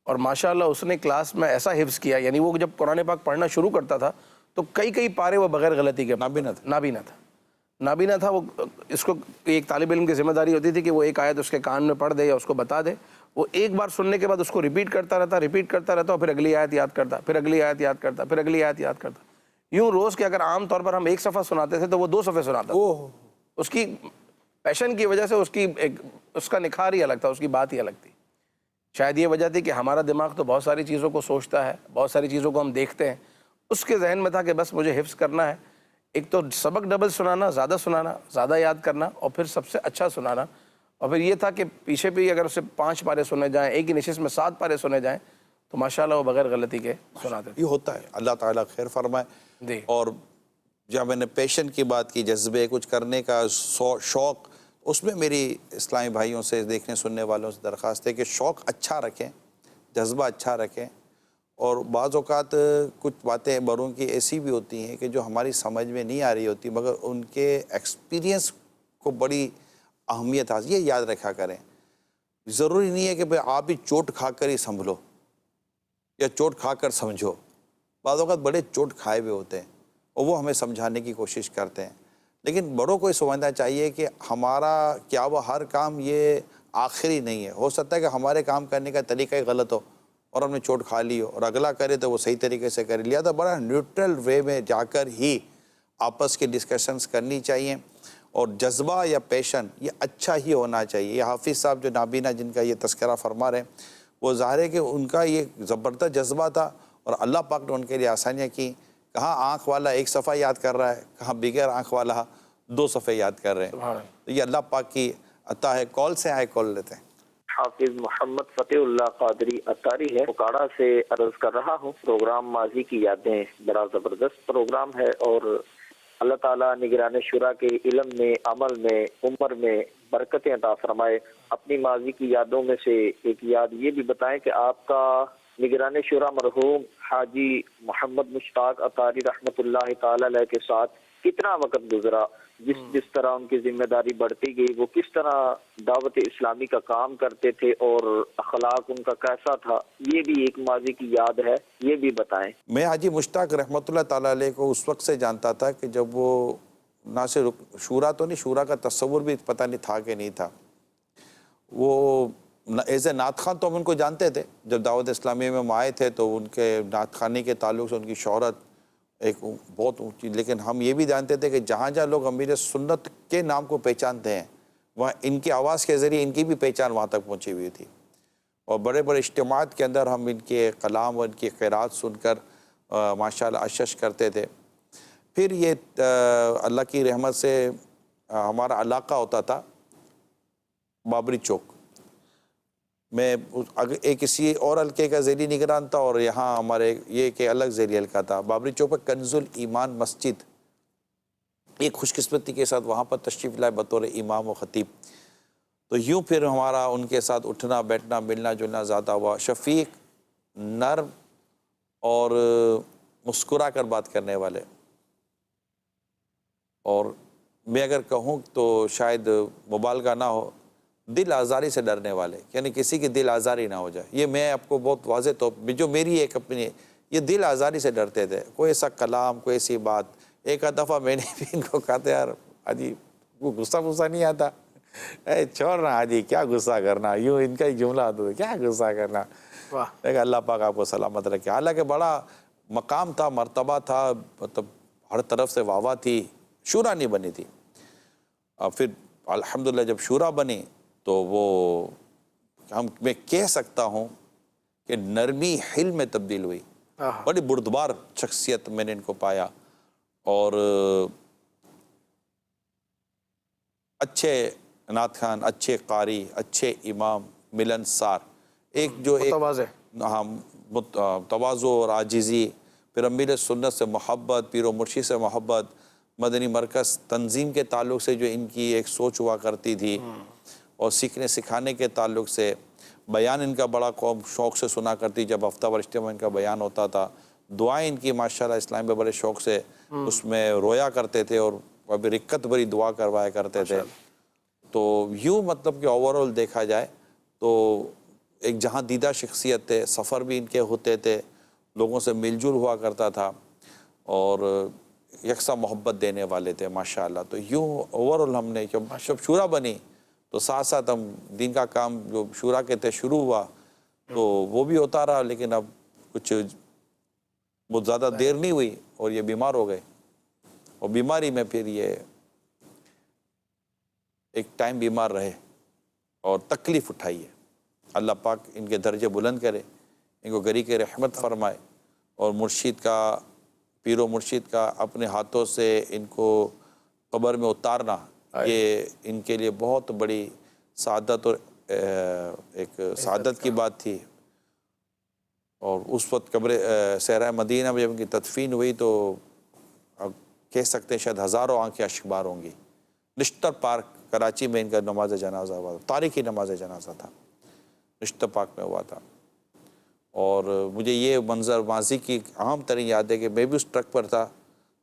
اور ماشاءاللہ اس نے کلاس میں ایسا حفظ کیا، یعنی وہ جب قرآن پاک پڑھنا شروع کرتا تھا تو کئی پارے وہ بغیر غلطی کے نابینا تھا. وہ اس کو ایک طالب علم کی ذمہ داری ہوتی تھی کہ وہ ایک آیت اس کے کان میں پڑھ دے یا اس کو بتا دے. وہ ایک بار سننے کے بعد اس کو ریپیٹ کرتا رہتا اور پھر اگلی آیت یاد کرتا، پھر اگلی آیت یاد کرتا، پھر اگلی آیت یاد کرتا. یوں روز کے اگر عام طور پر ہم ایک صفحہ سناتے تھے تو وہ 2 صفحے سناتا تھا. اس کی پیشن کی وجہ سے اس کا نکھار ہی الگ تھا، اس کی بات ہی الگ تھی. شاید یہ وجہ تھی کہ ہمارا دماغ تو بہت ساری چیزوں کو سوچتا ہے، بہت ساری چیزوں کو ہم دیکھتے ہیں. اس کے ذہن میں تھا کہ بس مجھے حفظ کرنا ہے، ایک تو سبق ڈبل سنانا، زیادہ یاد کرنا، اور پھر سب سے اچھا سنانا. اور پھر یہ تھا کہ پیچھے بھی اگر اسے 5 پارے سنے جائیں، ایک ہی نشست میں 7 پارے سنے جائیں تو ماشاءاللہ وہ بغیر غلطی کے سناتے تھے. یہ ہوتا ہے، اللہ تعالیٰ خیر فرمائے. جی. اور جب میں نے پیشن کی بات کی، جذبے کچھ کرنے کا شوق، اس میں میری اسلامی بھائیوں سے، دیکھنے سننے والوں سے درخواست ہے کہ شوق اچھا رکھیں، جذبہ اچھا رکھیں. اور بعض اوقات کچھ باتیں بڑوں کی ایسی بھی ہوتی ہیں کہ جو ہماری سمجھ میں نہیں آ رہی ہوتی، مگر ان کے ایکسپیرینس کو بڑی اہمیت حاصل، یہ یاد رکھا کریں. ضروری نہیں ہے کہ بھئی آپ ہی چوٹ کھا کر ہی سنبھلو یا چوٹ کھا کر سمجھو. بعض اوقات بڑے چوٹ کھائے ہوئے ہوتے ہیں اور وہ ہمیں سمجھانے کی کوشش کرتے ہیں، لیکن بڑوں کو یہ سمجھنا چاہیے کہ ہمارا کیا وہ ہر کام یہ آخری نہیں ہے. ہو سکتا ہے کہ ہمارے کام کرنے کا طریقہ ہی غلط ہو اور ہم نے چوٹ کھا لی ہو، اور اگلا کرے تو وہ صحیح طریقے سے کرے. لہٰذا بڑا نیوٹرل وے میں جا کر ہی آپس کی ڈسکشنز کرنی چاہیے، اور جذبہ یا پیشن یہ اچھا ہی ہونا چاہیے. یہ حافظ صاحب جو نابینا جن کا یہ تذکرہ فرما رہے ہیں، وہ ظاہر ہے کہ ان کا یہ زبردست جذبہ تھا، اور اللہ پاک نے ان کے لیے آسانیاں کی. کہاں آنکھ والا 1 صفحہ یاد کر رہا ہے، کہاں بغیر آنکھ والا 2 صفحے یاد کر رہے ہیں. تو یہ اللہ پاک کی عطا ہے. کال سے آئے، کال لیتے ہیں. حافظ محمد فتح اللہ قادری اطاری ہے، اکاڑا سے عرض کر رہا ہوں. پروگرام ماضی کی یادیں بڑا زبردست پروگرام ہے، اور اللہ تعالیٰ نگران شورا کے علم میں، عمل میں، عمر میں برکتیں عطا فرمائے. اپنی ماضی کی یادوں میں سے ایک یاد یہ بھی بتائیں کہ آپ کا نگران شورا مرحوم حاجی محمد مشتاق اطاری رحمۃ اللہ تعالی علیہ کے ساتھ کتنا وقت گزرا، جس طرح ان کی ذمہ داری بڑھتی گئی، وہ کس طرح دعوت اسلامی کا کام کرتے تھے اور اخلاق ان کا کیسا تھا، یہ بھی ایک ماضی کی یاد ہے، یہ بھی بتائیں. میں حاجی مشتاق رحمۃ اللہ تعالیٰ علیہ کو اس وقت سے جانتا تھا کہ جب وہ نہ صرف شورا تو نہیں، شورا کا تصور بھی پتہ نہیں تھا کہ نہیں تھا. وہ ایز اے نعت خوان تو ہم ان کو جانتے تھے. جب دعوت اسلامی میں ہم آئے تھے تو ان کے نعت خوانی کے تعلق سے ان کی شہرت ایک بہت اونچی، لیکن ہم یہ بھی جانتے تھے کہ جہاں جہاں لوگ امیر سنت کے نام کو پہچانتے ہیں، وہاں ان کی آواز کے ذریعے ان کی بھی پہچان وہاں تک پہنچی ہوئی تھی. اور بڑے بڑے اجتماعات کے اندر ہم ان کے کلام اور ان کی قرات سن کر ماشاءاللہ اشش کرتے تھے. پھر یہ اللہ کی رحمت سے ہمارا علاقہ ہوتا تھا بابری چوک میں، ایک کسی اور حلقے کا ذیلی نگران تھا، اور یہاں ہمارے یہ کہ الگ ذیلی حلقہ تھا. بابری چوک پر کنز الایمان مسجد ایک خوش قسمتی کے ساتھ وہاں پر تشریف لائے بطور امام و خطیب. تو یوں پھر ہمارا ان کے ساتھ اٹھنا بیٹھنا ملنا جلنا زیادہ ہوا. شفیق، نرم اور مسکرا کر بات کرنے والے، اور میں اگر کہوں تو شاید مبالغہ نہ ہو، دل آزاری سے ڈرنے والے، یعنی کسی کی دل آزاری نہ ہو جائے. یہ میں آپ کو بہت واضح طور پہ جو میری ایک اپنی، یہ دل آزاری سے ڈرتے تھے. کوئی ایسا کلام، کوئی ایسی بات. ایک آدھ دفعہ میں نے بھی ان کو کہا تھا یار حاجی وہ غصہ نہیں آتا، اے چھوڑ رہا حاجی کیا غصہ کرنا، یوں ان کا ہی جملہ آتا تھا کیا غصہ کرنا. لیکن اللہ پاک آپ کو سلامت رکھے. حالانکہ بڑا مقام تھا، مرتبہ تھا، مطلب ہر طرف سے واہ واہ تھی. شورا نہیں بنی تھی. پھر الحمدللہ جب شورا بنی تو وہ میں کہہ سکتا ہوں کہ نرمی حلم میں تبدیل ہوئی. بڑی بردبار شخصیت میں نے ان کو پایا، اور اچھے نعت خوان، اچھے قاری، اچھے امام، ملنسار، ایک تواضع اور عاجزی، پھر امیر سنت سے محبت، پیر و مرشد سے محبت، مدنی مرکز تنظیم کے تعلق سے جو ان کی ایک سوچ ہوا کرتی تھی، اور سیکھنے سکھانے کے تعلق سے بیان ان کا بڑا قوم شوق سے سنا کرتی. جب ہفتہ وار اجتماع ان کا بیان ہوتا تھا، دعائیں ان کی ماشاءاللہ اسلام میں بڑے شوق سے اس میں رویا کرتے تھے، اور ابھی رکت بری دعا کروایا کرتے تھے. تو یوں مطلب کہ اوورآل دیکھا جائے تو ایک جہاں دیدہ شخصیت تھے. سفر بھی ان کے ہوتے تھے، لوگوں سے مل جل ہوا کرتا تھا، اور یکساں محبت دینے والے تھے ماشاءاللہ. تو یوں اوورآل ہم نے جب شورا بنی تو ساتھ ساتھ ہم دین کا کام جو شورا کے تھے شروع ہوا تو وہ بھی ہوتا رہا. لیکن اب کچھ بہت زیادہ دیر نہیں ہوئی اور یہ بیمار ہو گئے، اور بیماری میں پھر یہ ایک ٹائم بیمار رہے اور تکلیف اٹھائی ہے. اللہ پاک ان کے درجے بلند کرے، ان کو گری کے رحمت فرمائے، اور مرشد کا، پیر و مرشد کا اپنے ہاتھوں سے ان کو قبر میں اتارنا، یہ ان کے لیے بہت بڑی سعادت اور ایک سعادت کی بات تھی. اور اس وقت قبر صحرائے مدینہ میں جب ان کی تدفین ہوئی تو اب کہہ سکتے ہیں شاید ہزاروں آنکھیں اشکبار ہوں گی. نشتر پارک کراچی میں ان کا نماز جنازہ ہوا تھا، تاریخی نماز جنازہ تھا، نشتر پارک میں ہوا تھا. اور مجھے یہ منظر ماضی کی اہم ترین یاد ہے کہ میں بھی اس ٹرک پر تھا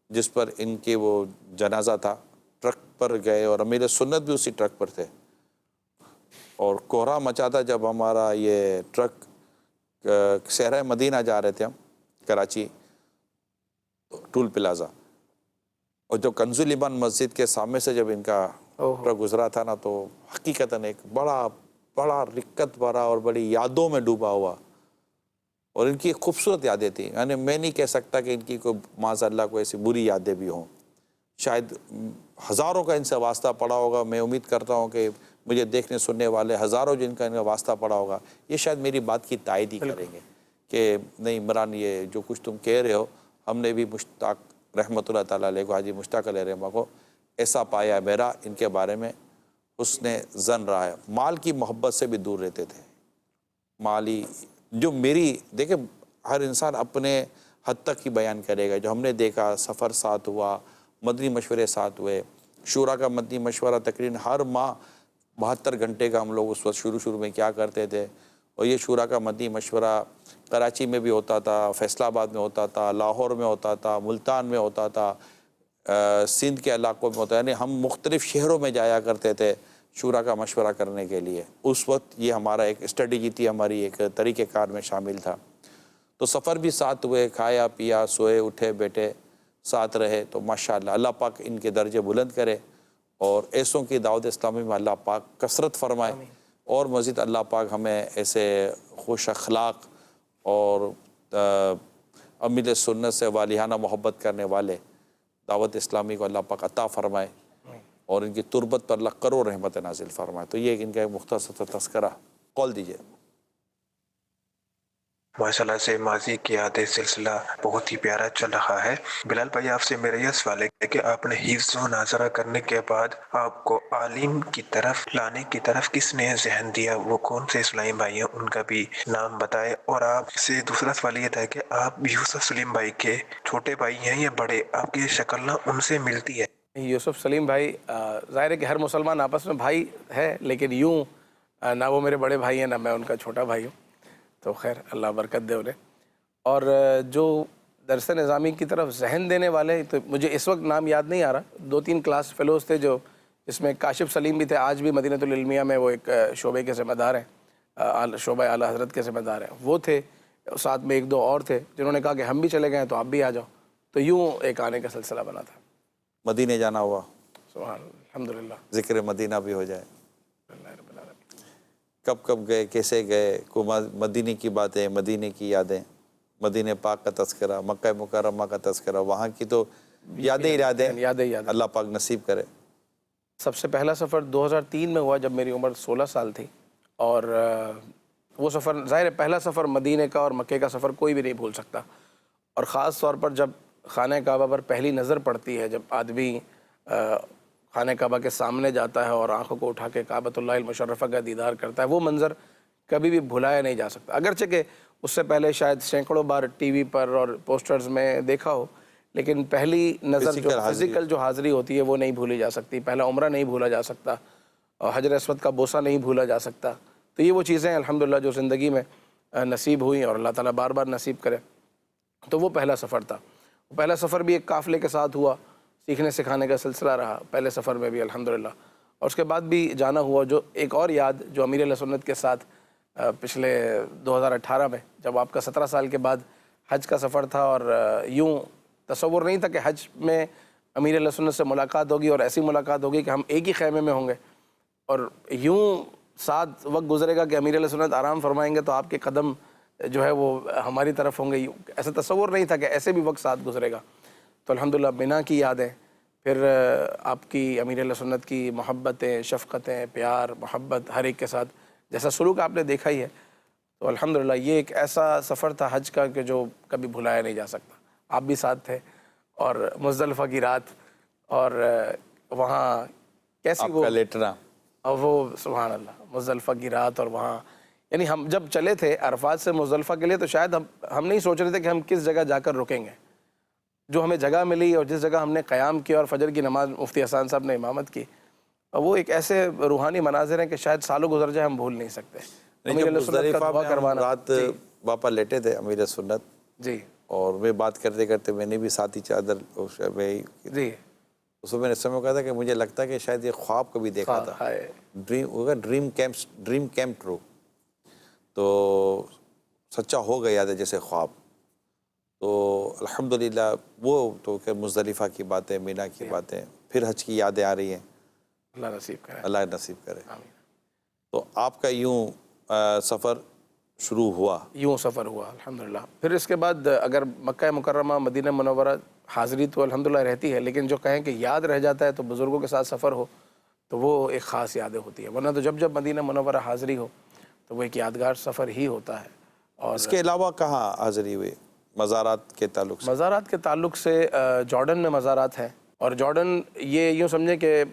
جس پر ان کے وہ جنازہ تھا. ٹرک پر گئے اور امیر سنت بھی اسی ٹرک پر تھے، اور کوہرا مچا تھا جب ہمارا یہ ٹرک صحرائے مدینہ جا رہے تھے ہم کراچی ٹول پلازا، اور جو کنز الایمان مسجد کے سامنے سے جب ان کا ٹرک گزرا تھا نا تو حقیقتاً ایک بڑا رکت بھرا اور بڑی یادوں میں ڈوبا ہوا، اور ان کی خوبصورت یادیں تھیں. یعنی میں نہیں کہہ سکتا کہ ان کی کوئی معاذ اللہ کو ایسی بری یادیں بھی ہوں. شاید ہزاروں کا ان سے واسطہ پڑا ہوگا. میں امید کرتا ہوں کہ مجھے دیکھنے سننے والے ہزاروں جن کا ان کا واسطہ پڑا ہوگا یہ شاید میری بات کی تائید ہی کریں گے کہ نہیں عمران یہ جو کچھ تم کہہ رہے ہو ہم نے بھی مشتاق رحمۃ اللہ تعالیٰ علیہ کو، حاجی مشتاق علیہ رحمہ کو ایسا پایا ہے. میرا ان کے بارے میں حسن ظن رہا ہے. مال کی محبت سے بھی دور رہتے تھے. مالی جو میری دیکھیں ہر انسان اپنے حد تک ہی بیان کرے گا. جو ہم نے دیکھا سفر ساتھ ہوا، مدنی مشورے ساتھ ہوئے، شورا کا مدنی مشورہ تقریباً ہر ماہ 72 گھنٹے کا ہم لوگ اس وقت شروع میں کیا کرتے تھے. اور یہ شورا کا مدنی مشورہ کراچی میں بھی ہوتا تھا، فیصل آباد میں ہوتا تھا، لاہور میں ہوتا تھا، ملتان میں ہوتا تھا، سندھ کے علاقوں میں ہوتا ہے. یعنی ہم مختلف شہروں میں جایا کرتے تھے شورا کا مشورہ کرنے کے لیے. اس وقت یہ ہمارا ایک اسٹریٹجی تھی، ہماری ایک طریقہ کار میں شامل تھا. تو سفر بھی ساتھ ہوئے، کھایا پیا سوئے اٹھے بیٹھے ساتھ رہے. تو ماشاءاللہ اللہ پاک ان کے درجے بلند کرے، اور ایسوں کی دعوت اسلامی میں اللہ پاک کثرت فرمائے. اور مزید اللہ پاک ہمیں ایسے خوش اخلاق اور امیر سنت سے والہانہ محبت کرنے والے دعوت اسلامی کو اللہ پاک عطا فرمائے، اور ان کی تربت پر اللہ کرو رحمت نازل فرمائے. تو یہ ان کا ایک مختصر تذکرہ. قول دیجئے. ماشاءاللہ سے ماضی کی یادیں سلسلہ بہت ہی پیارا چل رہا ہے. بلال بھائی آپ سے میرا یہ سوال ہے کہ آپ نے حفظ و ناظرہ کرنے کے بعد آپ کو عالم کی طرف لانے کی طرف کس نے ذہن دیا؟ وہ کون سے اسلامی بھائی ہیں، ان کا بھی نام بتائے. اور آپ سے دوسرا سوال یہ تھا کہ آپ یوسف سلیم بھائی کے چھوٹے بھائی ہیں یا بڑے؟ آپ کی شکل نہ ان سے ملتی ہے. یوسف سلیم بھائی ظاہر ہے کہ ہر مسلمان آپس میں بھائی ہے، لیکن یوں نہ وہ میرے بڑے بھائی ہیں نہ میں ان کا چھوٹا بھائی ہوں، تو خیر اللہ برکت دے انہیں۔ اور جو درس نظامی کی طرف ذہن دینے والے، تو مجھے اس وقت نام یاد نہیں آ رہا، 2-3 کلاس فیلوز تھے جو، جس میں کاشف سلیم بھی تھے، آج بھی مدینہ العلمیہ میں وہ ایک شعبے کے ذمہ دار ہیں، شعبہ اعلیٰ حضرت کے ذمہ دار ہیں، وہ تھے، ساتھ میں 1-2 اور تھے جنہوں نے کہا کہ ہم بھی چلے گئے ہیں تو آپ بھی آ جاؤ، تو یوں ایک آنے کا سلسلہ بنا تھا۔ مدینے جانا ہوا، سبحان اللہ، الحمدللہ، ذکر مدینہ بھی ہو جائے۔ اللہ رب العالمین۔ کب کب گئے، کیسے گئے، کو مدینے کی باتیں، مدینے کی یادیں، مدینہ پاک کا تذکرہ، مکہ مکرمہ کا تذکرہ، وہاں کی تو یادیں ہی یادیں، اللہ پاک نصیب کرے۔ سب سے پہلا سفر 2003 میں ہوا جب میری عمر 16 سال تھی، اور وہ سفر ظاہر ہے پہلا سفر مدینے کا اور مکے کا سفر کوئی بھی نہیں بھول سکتا، اور خاص طور پر جب خانہ کعبہ پر پہلی نظر پڑتی ہے، جب آدمی خانہ کعبہ کے سامنے جاتا ہے اور آنکھوں کو اٹھا کے کعبۃ اللہ المشرفہ کا دیدار کرتا ہے، وہ منظر کبھی بھی بھلایا نہیں جا سکتا۔ اگرچہ کہ اس سے پہلے شاید سینکڑوں بار ٹی وی پر اور پوسٹرز میں دیکھا ہو، لیکن پہلی نظر جو فزیکل جو حاضری ہوتی ہے وہ نہیں بھولی جا سکتی، پہلا عمرہ نہیں بھولا جا سکتا، اور حجر اسود کا بوسہ نہیں بھولا جا سکتا۔ تو یہ وہ چیزیں الحمدللہ جو زندگی میں نصیب ہوئیں، اور اللہ تعالیٰ بار بار نصیب کرے۔ تو وہ پہلا سفر تھا، پہلا سفر بھی ایک قافلے کے ساتھ ہوا، سیکھنے سکھانے کا سلسلہ رہا پہلے سفر میں بھی الحمدللہ، اور اس کے بعد بھی جانا ہوا۔ جو ایک اور یاد جو امیر اہل سنت کے ساتھ پچھلے 2018 میں، جب آپ کا 17 سال کے بعد حج کا سفر تھا، اور یوں تصور نہیں تھا کہ حج میں امیر اہل سنت سے ملاقات ہوگی، اور ایسی ملاقات ہوگی کہ ہم ایک ہی خیمے میں ہوں گے، اور یوں ساتھ وقت گزرے گا کہ امیر اہل سنت آرام فرمائیں گے تو آپ کے قدم جو ہے وہ ہماری طرف ہوں گے، ایسا تصور نہیں تھا کہ ایسے بھی وقت ساتھ گزرے گا۔ تو الحمدللہ بنا کی یادیں، پھر آپ کی امیر اہل سنت کی محبتیں، شفقتیں، پیار محبت ہر ایک کے ساتھ جیسا سلوک آپ نے دیکھا ہی ہے، تو الحمدللہ یہ ایک ایسا سفر تھا حج کا کہ جو کبھی بھلایا نہیں جا سکتا۔ آپ بھی ساتھ تھے، اور مزدلفہ کی رات، اور وہاں کیسی وہ لیٹنا، اور وہ سبحان اللہ مزدلفہ کی رات، اور وہاں یعنی ہم جب چلے تھے عرفات سے مزدلفہ کے لیے تو شاید ہم نہیں سوچ رہے تھے کہ ہم کس جگہ جا کر رکیں گے، جو ہمیں جگہ ملی اور جس جگہ ہم نے قیام کیا اور فجر کی نماز مفتی حسان صاحب نے امامت کی، اور وہ ایک ایسے روحانی مناظر ہیں کہ شاید سالوں گزر جائے ہم بھول نہیں سکتے۔ امیر اہل سنت کا دعا کروانا، رات باپا لیٹے تھے امیر سنت جی، اور میں بات کرتے کرتے میں نے بھی ساتھی چادر جی، اس میں نے سمجھ کہا تھا کہ مجھے لگتا ہے کہ شاید یہ خواب کبھی دیکھا تھا، ڈریم کیمپ ٹرو، تو سچا ہو گیا تھا جیسے خواب۔ تو الحمدللہ وہ تو کہ مزدلفہ کی باتیں، مینا کی باتیں، پھر حج کی یادیں آ رہی ہیں، اللہ نصیب کرے، اللہ نصیب کرے۔ آمین۔ تو آپ کا یوں سفر شروع ہوا، یوں سفر ہوا الحمدللہ۔ پھر اس کے بعد اگر مکہ مکرمہ مدینہ منورہ حاضری تو الحمدللہ رہتی ہے، لیکن جو کہیں کہ یاد رہ جاتا ہے تو بزرگوں کے ساتھ سفر ہو تو وہ ایک خاص یادیں ہوتی ہے، ورنہ تو جب مدینہ منورہ حاضری ہو تو وہ ایک یادگار سفر ہی ہوتا ہے۔ اور اس کے علاوہ کہاں حاضری ہوئی مزارات کے تعلق سے؟ مزارات کے تعلق سے جارڈن میں مزارات ہیں، اور جارڈن یہ یوں سمجھیں کہ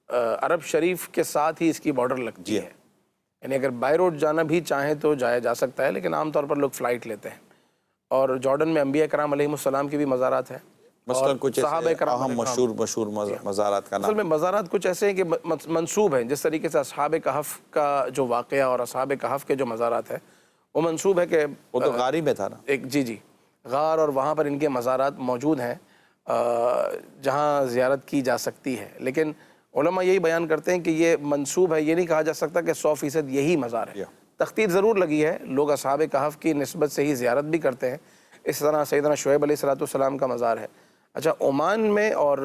عرب شریف کے ساتھ ہی اس کی بارڈر لگتی ہے، یعنی اگر بائی روڈ جانا بھی چاہیں تو جایا جا سکتا ہے، لیکن عام طور پر لوگ فلائٹ لیتے ہیں۔ اور جارڈن میں انبیاء کرام علیہ السلام کی بھی مزارات ہیں، مثلا کچھ صحابہ کرام اہم مشہور مزارات کا اصل نام؟ میں مزارات کچھ ایسے ہیں کہ منسوب ہیں، جس طریقے سے اصحاب کہف کا جو واقعہ اور اصحاب کہف کے جو مزارات ہیں وہ منسوب ہے کہ وہ تو غاری میں تھا نا، ایک جی غار، اور وہاں پر ان کے مزارات موجود ہیں جہاں زیارت کی جا سکتی ہے، لیکن علماء یہی بیان کرتے ہیں کہ یہ منسوب ہے، یہ نہیں کہا جا سکتا کہ 100% یہی مزار ہے، تخطیط ضرور لگی ہے، لوگ اصحاب کہف کی نسبت سے ہی زیارت بھی کرتے ہیں۔ اس طرح سیدنا شعیب علیہ السلام کا مزار ہے۔ اچھا، عمان میں اور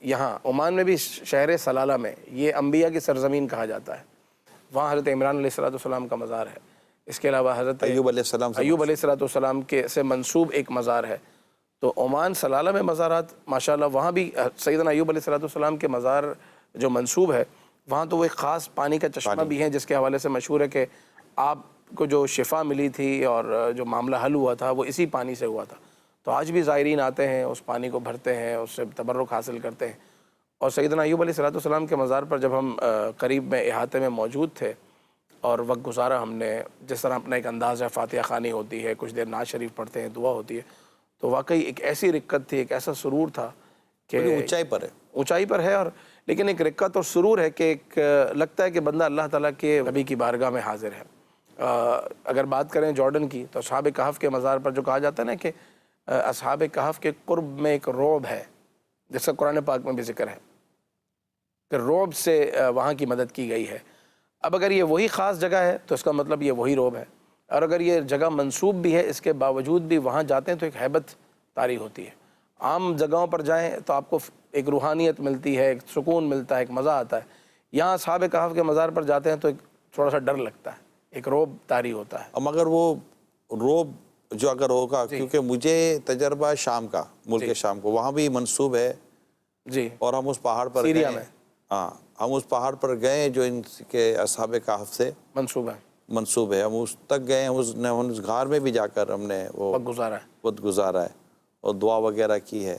یہاں عمان میں بھی شہر سلالہ میں یہ انبیاء کی سرزمین کہا جاتا ہے، وہاں حضرت عمران علیہ السلام کا مزار ہے۔ اس کے علاوہ حضرت ایوب علیہ السلام کے سے منسوب ایک مزار ہے۔ تو عمان سلالہ میں مزارات ماشاءاللہ، وہاں بھی سیدنا ایوب علیہ السلام کے مزار جو منسوب ہے، وہاں تو وہ ایک خاص پانی کا چشمہ بھی ہے جس کے حوالے سے مشہور ہے کہ آپ کو جو شفا ملی تھی اور جو معاملہ حل ہوا تھا وہ اسی پانی سے ہوا تھا۔ تو آج بھی زائرین آتے ہیں، اس پانی کو بھرتے ہیں، اس سے تبرک حاصل کرتے ہیں۔ اور سیدنا ایوب علیہ السلام کے مزار پر جب ہم قریب میں احاطے میں موجود تھے اور وقت گزارا ہم نے، جس طرح اپنا ایک انداز ہے، فاتحہ خوانی ہوتی ہے، کچھ دیر نعت شریف پڑھتے ہیں، دعا ہوتی ہے، تو واقعی ایک ایسی رکت تھی، ایک ایسا سرور تھا کہ اونچائی پر ہے، اونچائی پر ہے، اور لیکن ایک رقت اور سرور ہے کہ ایک لگتا ہے کہ بندہ اللہ تعالیٰ کے نبی کی بارگاہ میں حاضر ہے۔ اگر بات کریں جارڈن کی تو اصحاب کہف کے مزار پر جو کہا جاتا ہے نا کہ اصحاب کہف کے قرب میں ایک رعب ہے، جس کا قرآن پاک میں بھی ذکر ہے کہ رعب سے وہاں کی مدد کی گئی ہے۔ اب اگر یہ وہی خاص جگہ ہے تو اس کا مطلب یہ وہی رعب ہے، اور اگر یہ جگہ منسوب بھی ہے اس کے باوجود بھی وہاں جاتے ہیں تو ایک ہیبت طاری ہوتی ہے۔ عام جگہوں پر جائیں تو آپ کو ایک روحانیت ملتی ہے، ایک سکون ملتا ہے، ایک مزہ آتا ہے۔ یہاں اصحاب کہف کے مزار پر جاتے ہیں تو ایک تھوڑا سا ڈر لگتا ہے، ایک رعب طاری ہوتا ہے۔ مگر وہ رعب جو اگر ہوگا، کیونکہ مجھے تجربہ شام کا، ملک شام کو، وہاں بھی منسوب ہے جی، اور ہم اس پہاڑ پر سیریا گئے، میں ہاں ہم اس پہاڑ پر گئے جو ان کے اصحاب کہف سے منصوبہ منسوب ہے، ہم اس تک گئے، اس غار میں بھی جا کر ہم نے وہ وقت گزارا ہے۔ وقت گزارا ہے اور دعا وغیرہ کی ہے۔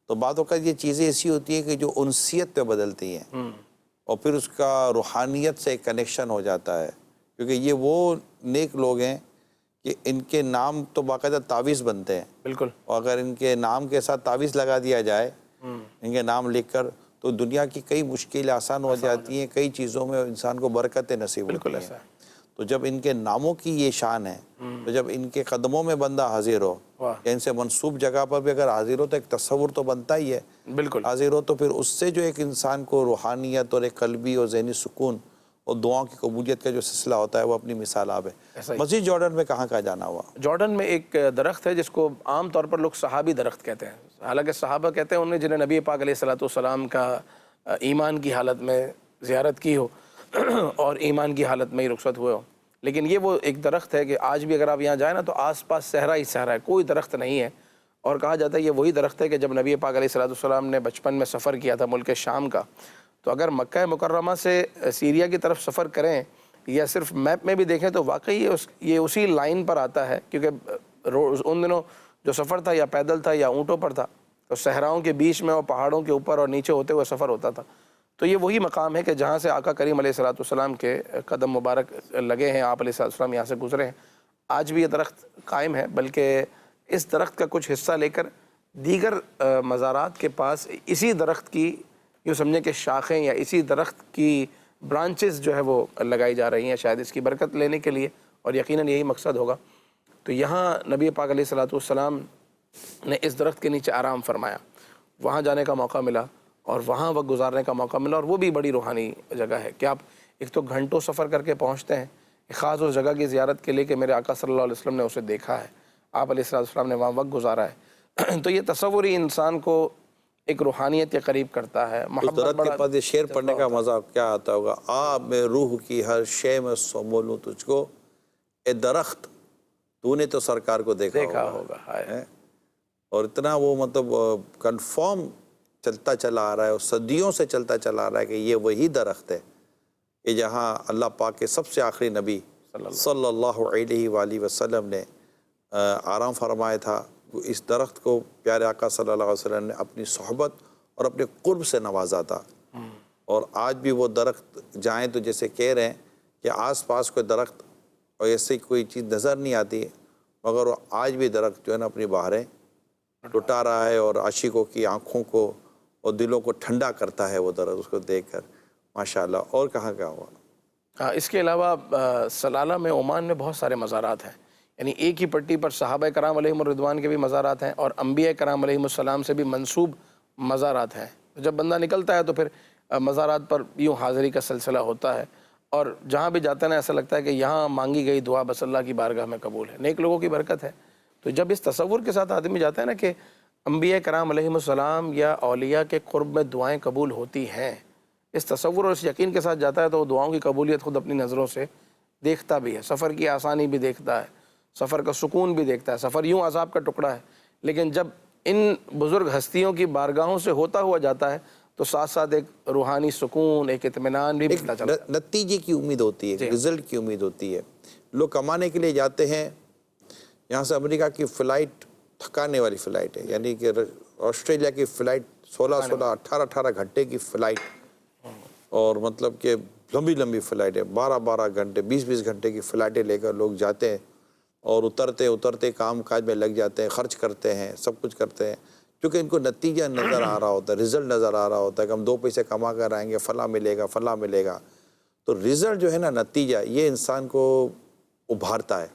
تو بعض اوقات یہ چیزیں ایسی ہوتی ہیں کہ جو انسیت پہ بدلتی ہیں اور پھر اس کا روحانیت سے ایک کنیکشن ہو جاتا ہے، کیونکہ یہ وہ نیک لوگ ہیں کہ ان کے نام تو باقاعدہ تعویذ بنتے ہیں، بالکل، اور اگر ان کے نام کے ساتھ تعویذ لگا دیا جائے ان کے نام لکھ کر تو دنیا کی کئی مشکلیں آسان ہو جاتی ہیں، کئی چیزوں میں انسان کو برکتیں نصیب ہوتی بالکل ہیں۔ ایسا ہے۔ تو جب ان کے ناموں کی یہ شان ہے، تو جب ان کے قدموں میں بندہ حاضر ہو واہ، یا ان سے منسوب جگہ پر بھی اگر حاضر ہو تو ایک تصور تو بنتا ہی ہے، بالکل حاضر ہو تو پھر اس سے جو ایک انسان کو روحانیت اور ایک قلبی اور ذہنی سکون اور دعاؤں کی قبولیت کا جو سلسلہ ہوتا ہے وہ اپنی مثال آپ ایسا ہے۔ ہی۔ مسجد جارڈن میں کہاں کہاں جانا ہوا؟ جارڈن میں ایک درخت ہے جس کو عام طور پر لوگ صحابی درخت کہتے ہیں، حالانکہ صحابہ کہتے ہیں انہیں جنہیں نبی پاک علیہ الصلوۃ والسلام کا ایمان کی حالت میں زیارت کی ہو اور ایمان کی حالت میں ہی رخصت ہوئے ہو، لیکن یہ وہ ایک درخت ہے کہ آج بھی اگر آپ یہاں جائیں نا تو آس پاس صحرا ہی صحرا ہے، کوئی درخت نہیں ہے، اور کہا جاتا ہے یہ وہی درخت ہے کہ جب نبی پاک علیہ الصلوۃ والسلام نے بچپن میں سفر کیا تھا ملک شام کا، تو اگر مکہ مکرمہ سے سیریا کی طرف سفر کریں یا صرف میپ میں بھی دیکھیں تو واقعی یہ اسی لائن پر آتا ہے، کیونکہ ان دنوں جو سفر تھا یا پیدل تھا یا اونٹوں پر تھا، تو صحراؤں کے بیچ میں اور پہاڑوں کے اوپر اور نیچے ہوتے ہوئے سفر ہوتا تھا۔ تو یہ وہی مقام ہے کہ جہاں سے آقا کریم علیہ الصلوۃ والسلام کے قدم مبارک لگے ہیں، آپ علیہ الصلوۃ والسلام یہاں سے گزرے ہیں۔ آج بھی یہ درخت قائم ہے، بلکہ اس درخت کا کچھ حصہ لے کر دیگر مزارات کے پاس اسی درخت کی یوں سمجھیں کہ شاخیں یا اسی درخت کی برانچز جو ہے وہ لگائی جا رہی ہیں، شاید اس کی برکت لینے کے لیے، اور یقیناً یہی مقصد ہوگا۔ تو یہاں نبی پاک علیہ الصلوۃ والسلام نے اس درخت کے نیچے آرام فرمایا، وہاں جانے کا موقع ملا اور وہاں وقت گزارنے کا موقع ملا، اور وہ بھی بڑی روحانی جگہ ہے کہ آپ ایک تو گھنٹوں سفر کر کے پہنچتے ہیں ایک خاص اس جگہ کی زیارت کے لیے کہ میرے آقا صلی اللہ علیہ وسلم نے اسے دیکھا ہے، آپ علیہ الصلوۃ والسلام نے وہاں وقت گزارا ہے۔ تو یہ تصور ہی انسان کو ایک روحانیت کے قریب کرتا ہے، اس محبت درخت کے بڑا پاس یہ شعر پڑھنے کا مزہ کیا آتا ہوگا؟ آب میں روح کی ہر شے میں سو مولوں تجھ کو، اے درخت تو نے تو سرکار کو دیکھا ہوگا ہائے۔ اور اتنا وہ مطلب کنفرم چلتا چلا آ رہا ہے اور صدیوں سے چلتا چلا آ رہا ہے کہ یہ وہی درخت ہے کہ جہاں اللہ پاک کے سب سے آخری نبی صلی اللہ علیہ وآلہ وسلم نے آرام فرمایا تھا۔ اس درخت کو پیارے آقا صلی اللہ علیہ وسلم نے اپنی صحبت اور اپنے قرب سے نوازا تھا، اور آج بھی وہ درخت جائیں تو جیسے کہہ رہے ہیں کہ آس پاس کوئی درخت اور ایسی کوئی چیز نظر نہیں آتی، مگر وہ آج بھی درخت جو ہے نا اپنی بہاریں لٹا رہا ہے اور عاشقوں کی آنکھوں کو اور دلوں کو ٹھنڈا کرتا ہے وہ درخت، اس کو دیکھ کر ماشاءاللہ۔ اور کہاں کیا ہوا؟ ہاں، اس کے علاوہ سلالہ میں عمان میں بہت سارے مزارات ہیں، یعنی ایک ہی پٹی پر صحابہ کرام علیہم الرضوان کے بھی مزارات ہیں اور انبیاء کرام علیہم السلام سے بھی منسوب مزارات ہیں۔ جب بندہ نکلتا ہے تو پھر مزارات پر یوں حاضری کا سلسلہ ہوتا ہے، اور جہاں بھی جاتا ہے نا ایسا لگتا ہے کہ یہاں مانگی گئی دعا بس اللہ کی بارگاہ میں قبول ہے، نیک لوگوں کی برکت ہے۔ تو جب اس تصور کے ساتھ آدمی جاتا ہے نا کہ انبیاء کرام علیہم السلام یا اولیاء کے قرب میں دعائیں قبول ہوتی ہیں، اس تصور اور اس یقین کے ساتھ جاتا ہے تو وہ دعاؤں کی قبولیت خود اپنی نظروں سے دیکھتا بھی ہے، سفر کی آسانی بھی دیکھتا ہے، سفر کا سکون بھی دیکھتا ہے۔ سفر یوں عذاب کا ٹکڑا ہے، لیکن جب ان بزرگ ہستیوں کی بارگاہوں سے ہوتا ہوا جاتا ہے تو ساتھ ساتھ ایک روحانی سکون، ایک اطمینان بھی ملتا چلتا ہے۔ نتیجے کی امید ہوتی ہے، رزلٹ کی امید ہوتی ہے۔ لوگ کمانے کے لیے جاتے ہیں، یہاں سے امریکہ کی فلائٹ تھکانے والی فلائٹ ہے، یعنی کہ آسٹریلیا کی فلائٹ 16 18 گھنٹے کی فلائٹ، اور مطلب کہ لمبی لمبی فلائٹ ہے، 12 گھنٹے 20 گھنٹے کی فلائٹیں لے کر لوگ جاتے ہیں اور اترتے کام کاج میں لگ جاتے ہیں، خرچ کرتے ہیں، سب کچھ کرتے ہیں۔ چونکہ ان کو نتیجہ نظر آ رہا ہوتا ہے، رزلٹ نظر آ رہا ہوتا ہے کہ ہم 2 پیسے کما کر آئیں گے، فلاں ملے گا، فلاں ملے گا. تو رزلٹ جو ہے نا، نتیجہ، یہ انسان کو ابھارتا ہے.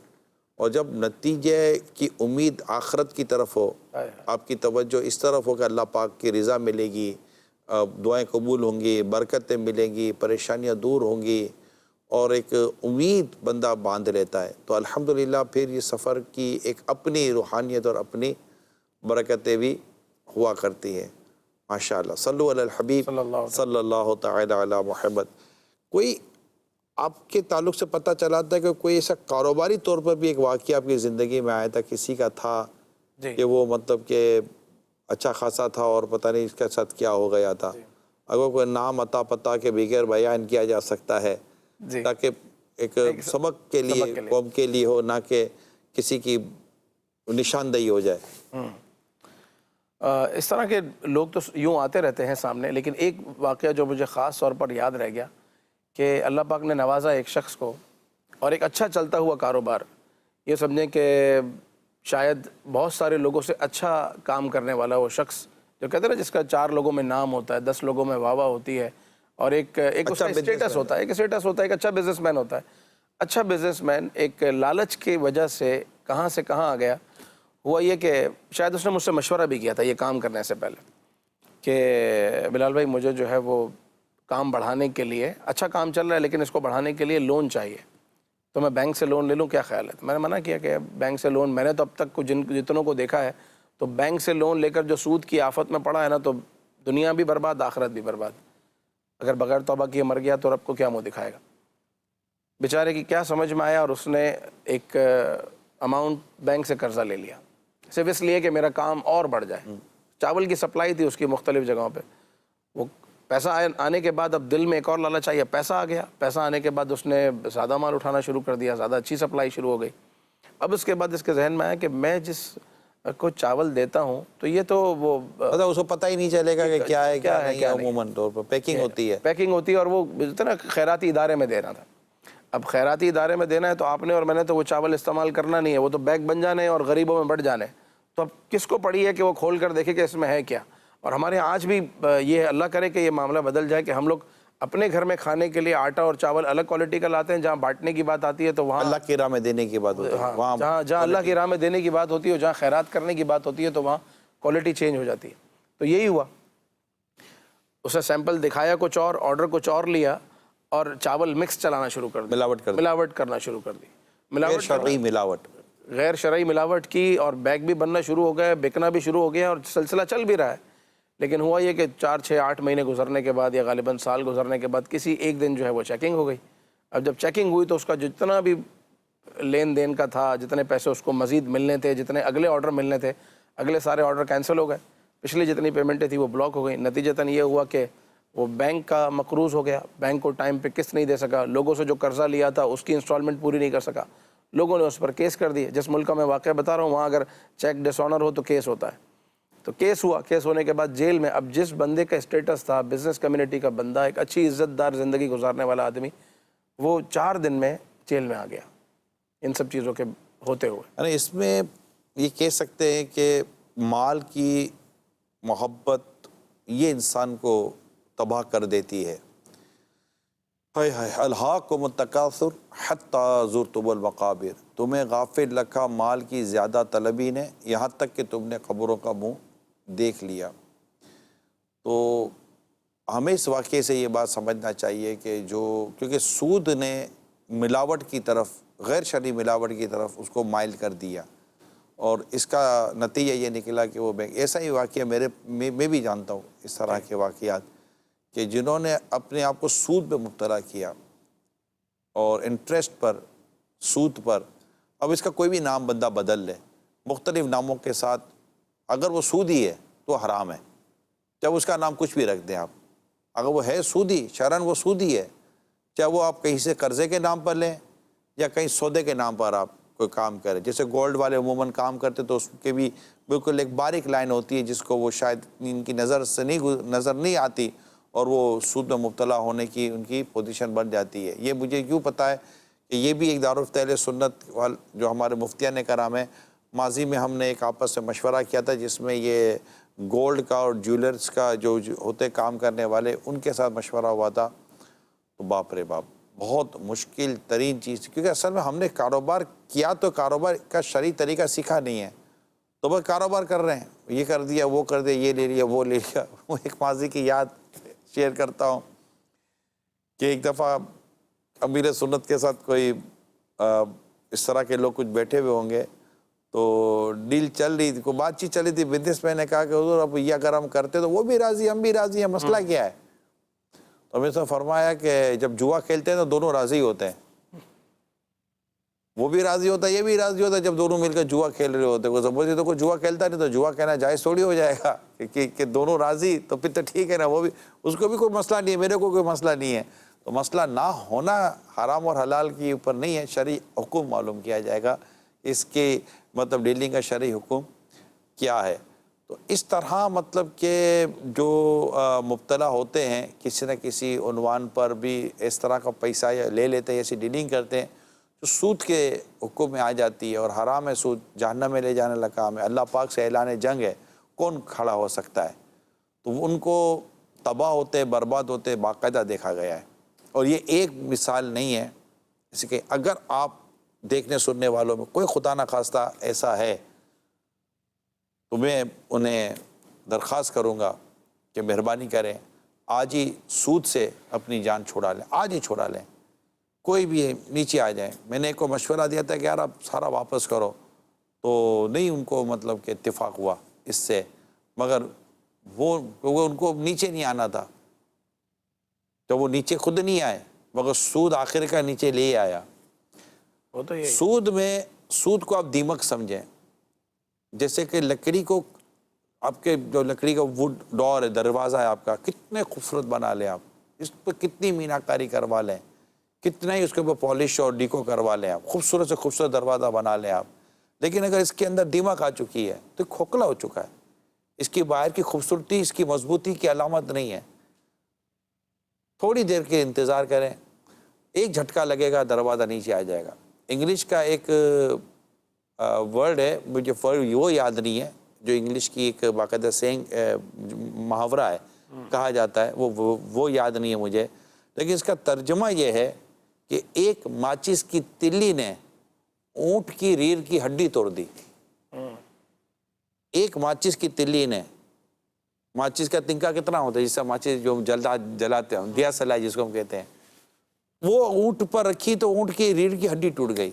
اور جب نتیجے کی امید آخرت کی طرف ہو، آپ کی توجہ اس طرف ہو کہ اللہ پاک کی رضا ملے گی، دعائیں قبول ہوں گی، برکتیں ملیں گی، پریشانیاں دور ہوں گی، اور ایک امید بندہ باندھ لیتا ہے، تو الحمدللہ پھر یہ سفر کی ایک اپنی روحانیت اور اپنی برکتیں بھی ہوا کرتی ہیں. ماشاءاللہ. صلو علی الحبیب صلی اللہ تعالی علی محمد. کوئی آپ کے تعلق سے پتہ چلا تھا کہ کوئی ایسا کاروباری طور پر بھی ایک واقعہ آپ کی زندگی میں آیا تھا، کسی کا تھا کہ وہ مطلب کہ اچھا خاصا تھا اور پتہ نہیں اس کے ساتھ کیا ہو گیا تھا؟ اگر کوئی نام عطا پتہ کے بغیر بیان کیا جا سکتا ہے تاکہ ایک سبق کے لیے قوم کے لیے ہو، نہ کہ کسی کی نشاندہی ہو جائے. اس طرح کے لوگ تو یوں آتے رہتے ہیں سامنے، لیکن ایک واقعہ جو مجھے خاص طور پر یاد رہ گیا کہ اللہ پاک نے نوازا ایک شخص کو، اور ایک اچھا چلتا ہوا کاروبار، یہ سمجھیں کہ شاید بہت سارے لوگوں سے اچھا کام کرنے والا وہ شخص، جو کہتے ہیں نا جس کا 4 لوگوں میں نام ہوتا ہے، 10 لوگوں میں واہ واہ ہوتی ہے، اور ایک اس کا اسٹیٹس ہوتا ہے، ایک اچھا بزنس مین ہوتا ہے. اچھا بزنس مین ایک لالچ کی وجہ سے کہاں آ گیا. ہوا یہ کہ شاید اس نے مجھ سے مشورہ بھی کیا تھا یہ کام کرنے سے پہلے کہ بلال بھائی مجھے جو ہے وہ کام بڑھانے کے لیے، اچھا کام چل رہا ہے لیکن اس کو بڑھانے کے لیے لون چاہیے، تو میں بینک سے لون لے لوں، کیا خیال ہے؟ میں نے منع کیا کہ بینک سے لون، میں نے تو اب تک جتنوں کو دیکھا ہے تو بینک سے لون لے کر جو سود کی آفت میں پڑا ہے نا، تو دنیا بھی برباد، آخرت بھی برباد. اگر بغیر توبہ کیے مر گیا تو رب کو کیا منہ دکھائے گا. بیچارے کی کیا سمجھ میں آیا، اور اس نے ایک اماؤنٹ بینک سے قرضہ لے لیا، صرف اس لیے کہ میرا کام اور بڑھ جائے. چاول کی سپلائی تھی اس کی مختلف جگہوں پہ. وہ پیسہ آنے کے بعد اب دل میں ایک اور لالچ آئی، پیسہ آ گیا. پیسہ آنے کے بعد اس نے زیادہ مال اٹھانا شروع کر دیا، زیادہ اچھی سپلائی شروع ہو گئی. اب اس کے بعد اس کے ذہن میں آیا کہ میں جس کو چاول دیتا ہوں تو یہ تو وہ اس کو پتہ ہی نہیں چلے گا کہ کیا ہے کیا نہیں. عموماً طور پر پیکنگ ہوتی ہے اور وہ نا خیراتی ادارے میں دینا تھا. اب خیراتی ادارے میں دینا ہے تو آپ نے اور میں نے تو وہ چاول استعمال کرنا نہیں ہے، وہ تو بیگ بن جانے اور غریبوں میں بٹ جانے. تو اب کس کو پڑی ہے کہ وہ کھول کر دیکھے کہ اس میں ہے کیا. اور ہمارے آج بھی یہ اللہ کرے کہ یہ معاملہ بدل جائے کہ ہم لوگ اپنے گھر میں کھانے کے لیے آٹا اور چاول الگ کوالٹی کا لاتے ہیں، جہاں بانٹنے کی بات آتی ہے تو وہاں اللہ کی راہ میں دینے کی بات ہوتی ہے، جہاں اللہ کی راہ میں دینے کی بات ہوتی ہے، جہاں خیرات کرنے کی بات ہوتی ہے تو وہاں کوالٹی چینج ہو جاتی ہے. تو یہی ہوا، اسے سیمپل دکھایا کچھ اور، آرڈر کچھ اور لیا، اور چاول مکس چلانا شروع کر دیا، ملاوٹ کرنا شروع کر دی. غیر شرعی ملاوٹ کی، اور بیگ بھی بننا شروع ہو گئے، بکنا بھی شروع ہو گیا، اور سلسلہ چل بھی رہا ہے. لیکن ہوا یہ کہ 4 6 8 مہینے گزرنے کے بعد، یا غالباً سال گزرنے کے بعد، کسی ایک دن جو ہے وہ چیکنگ ہو گئی. اب جب چیکنگ ہوئی تو اس کا جتنا بھی لین دین کا تھا، جتنے پیسے اس کو مزید ملنے تھے، جتنے اگلے آرڈر ملنے تھے، اگلے سارے آرڈر کینسل ہو گئے. پچھلی جتنی پیمنٹیں تھیں وہ بلاک ہو گئی. نتیجتاً یہ ہوا کہ وہ بینک کا مقروض ہو گیا، بینک کو ٹائم پہ قسط نہیں دے سکا، لوگوں سے جو قرضہ لیا تھا اس کی انسٹالمنٹ پوری نہیں کر سکا. لوگوں نے اس پر کیس کر دیے. جس ملک کا میں واقعہ بتا رہا ہوں وہاں اگر چیک ڈس آنر ہو تو کیس ہوتا ہے. تو کیس ہوا، کیس ہونے کے بعد جیل میں. اب جس بندے کا اسٹیٹس تھا بزنس کمیونٹی کا بندہ، ایک اچھی عزت دار زندگی گزارنے والا آدمی، وہ 4 دن میں جیل میں آ گیا ان سب چیزوں کے ہوتے ہوئے. اس میں یہ کہہ سکتے ہیں کہ مال کی محبت یہ انسان کو تباہ کر دیتی ہے. الہاکم التکاثر حتی زرتم المقابر، تمہیں غافل رکھا مال کی زیادہ طلبی نے، یہاں تک کہ تم نے قبروں کا منہ دیکھ لیا. تو ہمیں اس واقعے سے یہ بات سمجھنا چاہیے کہ کیونکہ سود نے ملاوٹ کی طرف، غیر شرعی ملاوٹ کی طرف اس کو مائل کر دیا، اور اس کا نتیجہ یہ نکلا کہ وہ بینک. ایسا ہی واقعہ میں بھی جانتا ہوں اس طرح کے واقعات، کہ جنہوں نے اپنے آپ کو سود پہ مبتلا کیا، اور انٹرسٹ پر، سود پر. اب اس کا کوئی بھی نام بندہ بدل لے مختلف ناموں کے ساتھ، اگر وہ سودی ہے تو حرام ہے، چاہے اس کا نام کچھ بھی رکھ دیں آپ. اگر وہ ہے سودی، شرعاً وہ سودی ہے، چاہے وہ آپ کہیں سے قرضے کے نام پر لیں یا کہیں سودے کے نام پر آپ کوئی کام کریں. جیسے گولڈ والے عموماً کام کرتے تو اس کے بھی بالکل ایک باریک لائن ہوتی ہے جس کو وہ شاید ان کی نظر نہیں آتی، اور وہ سود میں مبتلا ہونے کی ان کی پوزیشن بن جاتی ہے. یہ مجھے یوں پتہ ہے کہ یہ بھی ایک دارالفتہ اہل سنت جو ہمارے مفتیان کرام ہیں، ماضی میں ہم نے ایک آپس میں مشورہ کیا تھا جس میں یہ گولڈ کا اور جیولرز کا جو ہوتے کام کرنے والے ان کے ساتھ مشورہ ہوا تھا، تو باپ رے باپ بہت مشکل ترین چیز، کیونکہ اصل میں ہم نے کاروبار کیا تو کاروبار کا شرعی طریقہ سیکھا نہیں ہے، تو بس کاروبار کر رہے ہیں، یہ کر دیا وہ کر دیا، یہ لے لیا وہ لے لیا۔ وہ ایک ماضی کی یاد شیئر کرتا ہوں کہ ایک دفعہ امیر سنت کے ساتھ کوئی اس طرح کے لوگ کچھ بیٹھے ہوئے ہوں گے، تو ڈیل چل رہی تھی، کوئی بات چیت چل رہی تھی، بزنس مین نے کہا کہ حضور اب یہ اگر ہم کرتے تو وہ بھی راضی ہم بھی راضی ہیں، مسئلہ کیا ہے؟ تو ہمیں سے فرمایا کہ جب جوا کھیلتے ہیں تو دونوں راضی ہوتے ہیں، وہ بھی راضی ہوتا ہے یہ بھی راضی ہوتا ہے جب دونوں مل کر جوا کھیل رہے ہوتے ہیں۔ وہ سپوز تو کوئی جوا کھیلتا نہیں تو جوا کہنا جائز تھوڑی ہو جائے گا کہ دونوں راضی، تو پھر تو ٹھیک ہے نا، وہ بھی اس کو بھی کوئی مسئلہ نہیں ہے، میرے کو کوئی مسئلہ نہیں ہے۔ تو مسئلہ نہ ہونا حرام اور حلال کے اوپر نہیں ہے، شرعی حکم معلوم کیا جائے گا، اس کی مطلب ڈیلنگ کا شرعی حکم کیا ہے۔ تو اس طرح مطلب کہ جو مبتلا ہوتے ہیں کسی نہ کسی عنوان پر بھی اس طرح کا پیسہ لے لیتے ہیں، ایسی ڈیلنگ کرتے ہیں جو سود کے حکم میں آ جاتی ہے، اور حرام ہے سود، جہنم میں لے جانے والا کام ہے، اللہ پاک سے اعلان جنگ ہے، کون کھڑا ہو سکتا ہے؟ تو ان کو تباہ ہوتے برباد ہوتے باقاعدہ دیکھا گیا ہے۔ اور یہ ایک مثال نہیں ہے، اس کہ اگر آپ دیکھنے سننے والوں میں کوئی خدا نخواستہ ایسا ہے تو میں انہیں درخواست کروں گا کہ مہربانی کریں آج ہی سود سے اپنی جان چھڑا لیں، آج ہی چھڑا لیں، کوئی بھی نیچے آ جائیں۔ میں نے ایک کو مشورہ دیا تھا کہ یار آپ سارا واپس کرو، تو نہیں ان کو مطلب کہ اتفاق ہوا اس سے، مگر وہ ان کو نیچے نہیں آنا تھا، تو وہ نیچے خود نہیں آئے، مگر سود آخر کا نیچے لے آیا۔ وہ تو یہ سود کو آپ دیمک سمجھیں، جیسے کہ لکڑی کو آپ کے جو لکڑی کا ووڈ ڈور ہے، دروازہ ہے آپ کا، کتنے خوبصورت بنا لیں آپ، اس پہ کتنی میناکاری کروا لیں، کتنا ہی اس کے اوپر پالش اور ڈیکو کروا لیں آپ، خوبصورت سے خوبصورت دروازہ بنا لیں آپ، لیکن اگر اس کے اندر دیمک آ چکی ہے تو کھوکھلا ہو چکا ہے، اس کی باہر کی خوبصورتی اس کی مضبوطی کی علامت نہیں ہے۔ تھوڑی دیر کے انتظار کریں، ایک جھٹکا لگے گا دروازہ نیچے آ جائے گا۔ انگلش کا ایک ورڈ ہے، مجھے وہ یاد نہیں ہے، جو انگلش کی ایک باقاعدہ سینگ محاورہ ہے، کہا جاتا ہے، وہ یاد نہیں ہے مجھے، لیکن اس کا ترجمہ یہ ہے کہ ایک ماچس کی تلی نے اونٹ کی ریڑھ کی ہڈی توڑ دی۔ ایک ماچس کی تلی نے، ماچس کا تنکا کتنا ہوتا ہے جس سے ماچس جو جلاتے ہیں، دیا سلائی جس کو ہم کہتے ہیں، وہ اونٹ پر رکھی تو اونٹ کی ریڑھ کی ہڈی ٹوٹ گئی۔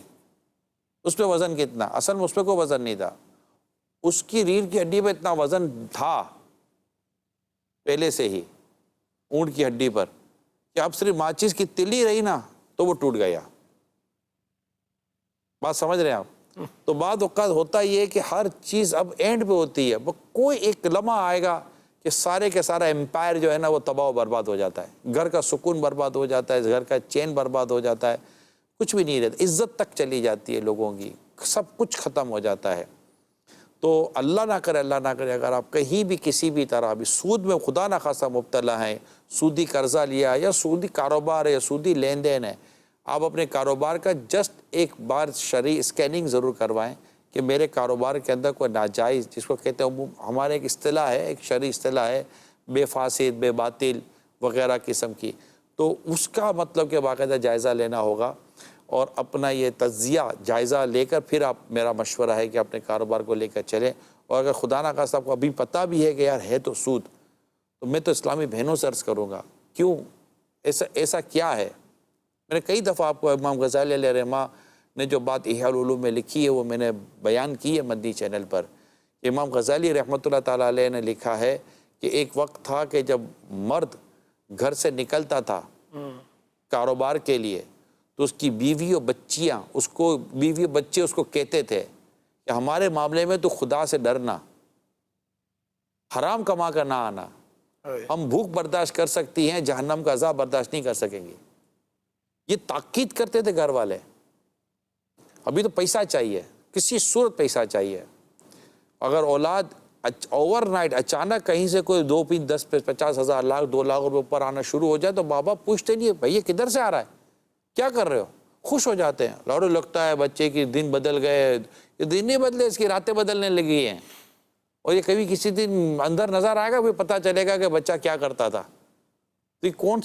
اس پہ وزن کتنا؟ اصل میں اس پہ کوئی وزن نہیں تھا، اس کی ریڑھ کی ہڈی پہ اتنا وزن تھا پہلے سے ہی اونٹ کی ہڈی پر کہ اب صرف ماچس کی تلی رہی نا تو وہ ٹوٹ گیا۔ بات سمجھ رہے ہیں آپ؟ تو بعض اوقات ہوتا یہ ہے کہ ہر چیز اب اینڈ پہ ہوتی ہے، کوئی ایک لمحہ آئے گا کہ سارے کے سارا امپائر جو ہے نا وہ تباہ و برباد ہو جاتا ہے، گھر کا سکون برباد ہو جاتا ہے، گھر کا چین برباد ہو جاتا ہے، کچھ بھی نہیں رہتا، عزت تک چلی جاتی ہے لوگوں کی، سب کچھ ختم ہو جاتا ہے۔ تو اللہ نہ کرے اگر آپ کہیں بھی کسی بھی طرح بھی سود میں خدا نہ خاصا مبتلا ہیں، سودی قرضہ لیا یا سودی کاروبار ہے یا سودی لین دین ہے، آپ اپنے کاروبار کا جسٹ ایک بار شرعی اسکیننگ ضرور کروائیں کہ میرے کاروبار کے اندر کوئی ناجائز، جس کو کہتے ہیں ہمارے ایک اصطلاح ہے، ایک شرعی اصطلاح ہے، بے فاسد بے باطل وغیرہ قسم کی، تو اس کا مطلب کہ باقاعدہ جائزہ لینا ہوگا، اور اپنا یہ تجزیہ جائزہ لے کر پھر آپ، میرا مشورہ ہے کہ اپنے کاروبار کو لے کر چلیں۔ اور اگر خدا نہ خواستہ آپ کو ابھی پتہ بھی ہے کہ یار ہے تو سود، تو میں تو اسلامی بہنوں سے عرض کروں گا کیوں ایسا کیا ہے۔ میں نے کئی دفعہ آپ کو امام غزالی علیہ رحمہ نے جو بات احیاء العلوم میں لکھی ہے وہ میں نے بیان کی ہے مدنی چینل پر۔ امام غزالی رحمۃ اللہ تعالیٰ علیہ نے لکھا ہے کہ ایک وقت تھا کہ جب مرد گھر سے نکلتا تھا کاروبار کے لیے تو اس کی بیوی و بچے اس کو کہتے تھے کہ ہمارے معاملے میں تو خدا سے ڈرنا، حرام کما کر نہ آنا، ہم بھوک برداشت کر سکتی ہیں، جہنم کا عذاب برداشت نہیں کر سکیں گے۔ یہ تاکید کرتے تھے گھر والے۔ ابھی تو پیسہ چاہیے، کسی صورت پیسہ چاہیے۔ اگر اولاد اوور نائٹ اچانک کہیں سے کوئی 2 10 50 ہزار لاکھ 2 لاکھ روپے اوپر آنا شروع ہو جائے تو بابا پوچھتے نہیں ہے بھائی یہ کدھر سے آ رہا ہے، کیا کر رہے ہو، خوش ہو جاتے ہیں، لاڑو لگتا ہے بچے کی دن بدل گئے، یہ دن نہیں بدلے، اس کی راتیں بدلنے لگی ہیں۔ اور یہ کبھی کسی دن اندر نظر آئے گا، پھر پتہ چلے گا کہ بچہ کیا کرتا تھا، تو یہ کون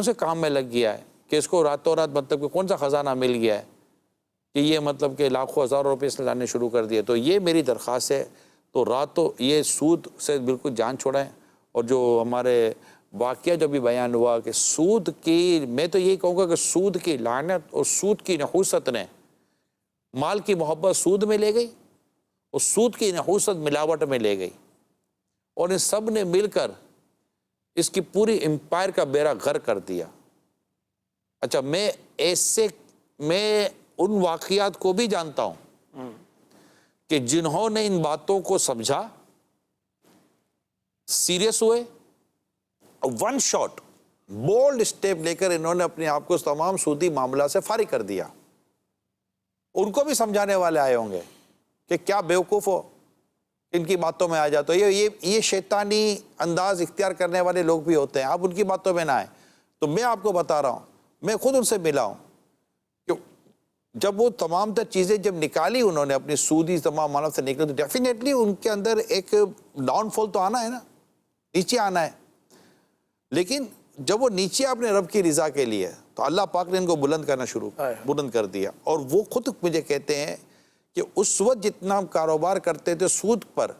سے کام میں لگ گیا ہے کہ اس کو راتوں رات مطلب کہ کون سا خزانہ مل گیا ہے کہ یہ مطلب کہ لاکھوں ہزاروں روپے اس نے لانے شروع کر دیے. تو یہ میری درخواست ہے، تو راتوں یہ سود سے بالکل جان چھوڑیں. اور جو ہمارے واقعہ جو بھی بیان ہوا کہ سود کی، میں تو یہی کہوں گا کہ سود کی لعنت اور سود کی نحوست نے مال کی محبت سود میں لے گئی اور سود کی نحوست ملاوٹ میں لے گئی، اور ان سب نے مل کر اس کی پوری امپائر کا بیڑا غرق کر دیا. اچھا، میں ان واقعات کو بھی جانتا ہوں کہ جنہوں نے ان باتوں کو سمجھا، سیریس ہوئے، ون شاٹ بولڈ اسٹیپ لے کر انہوں نے اپنے آپ کو اس تمام سودی معاملہ سے فارغ کر دیا. ان کو بھی سمجھانے والے آئے ہوں گے کہ کیا بیوقوف ہو، ان کی باتوں میں آ جاتا. یہ شیطانی انداز اختیار کرنے والے لوگ بھی ہوتے ہیں، آپ ان کی باتوں میں نہ آئیں. تو میں آپ کو بتا رہا ہوں، میں خود ان سے ملا ہوں کہ جب وہ تمام تر چیزیں جب نکالی انہوں نے اپنی سودی تمام معنی سے نکلی، تو ڈیفینیٹلی ان کے اندر ایک ڈاؤن فال تو آنا ہے نا، نیچے آنا ہے. لیکن جب وہ نیچے اپنے رب کی رضا کے لیے، تو اللہ پاک نے ان کو بلند کرنا بلند کر دیا. اور وہ خود مجھے کہتے ہیں کہ اس وقت جتنا ہم کاروبار کرتے تھے سود پر،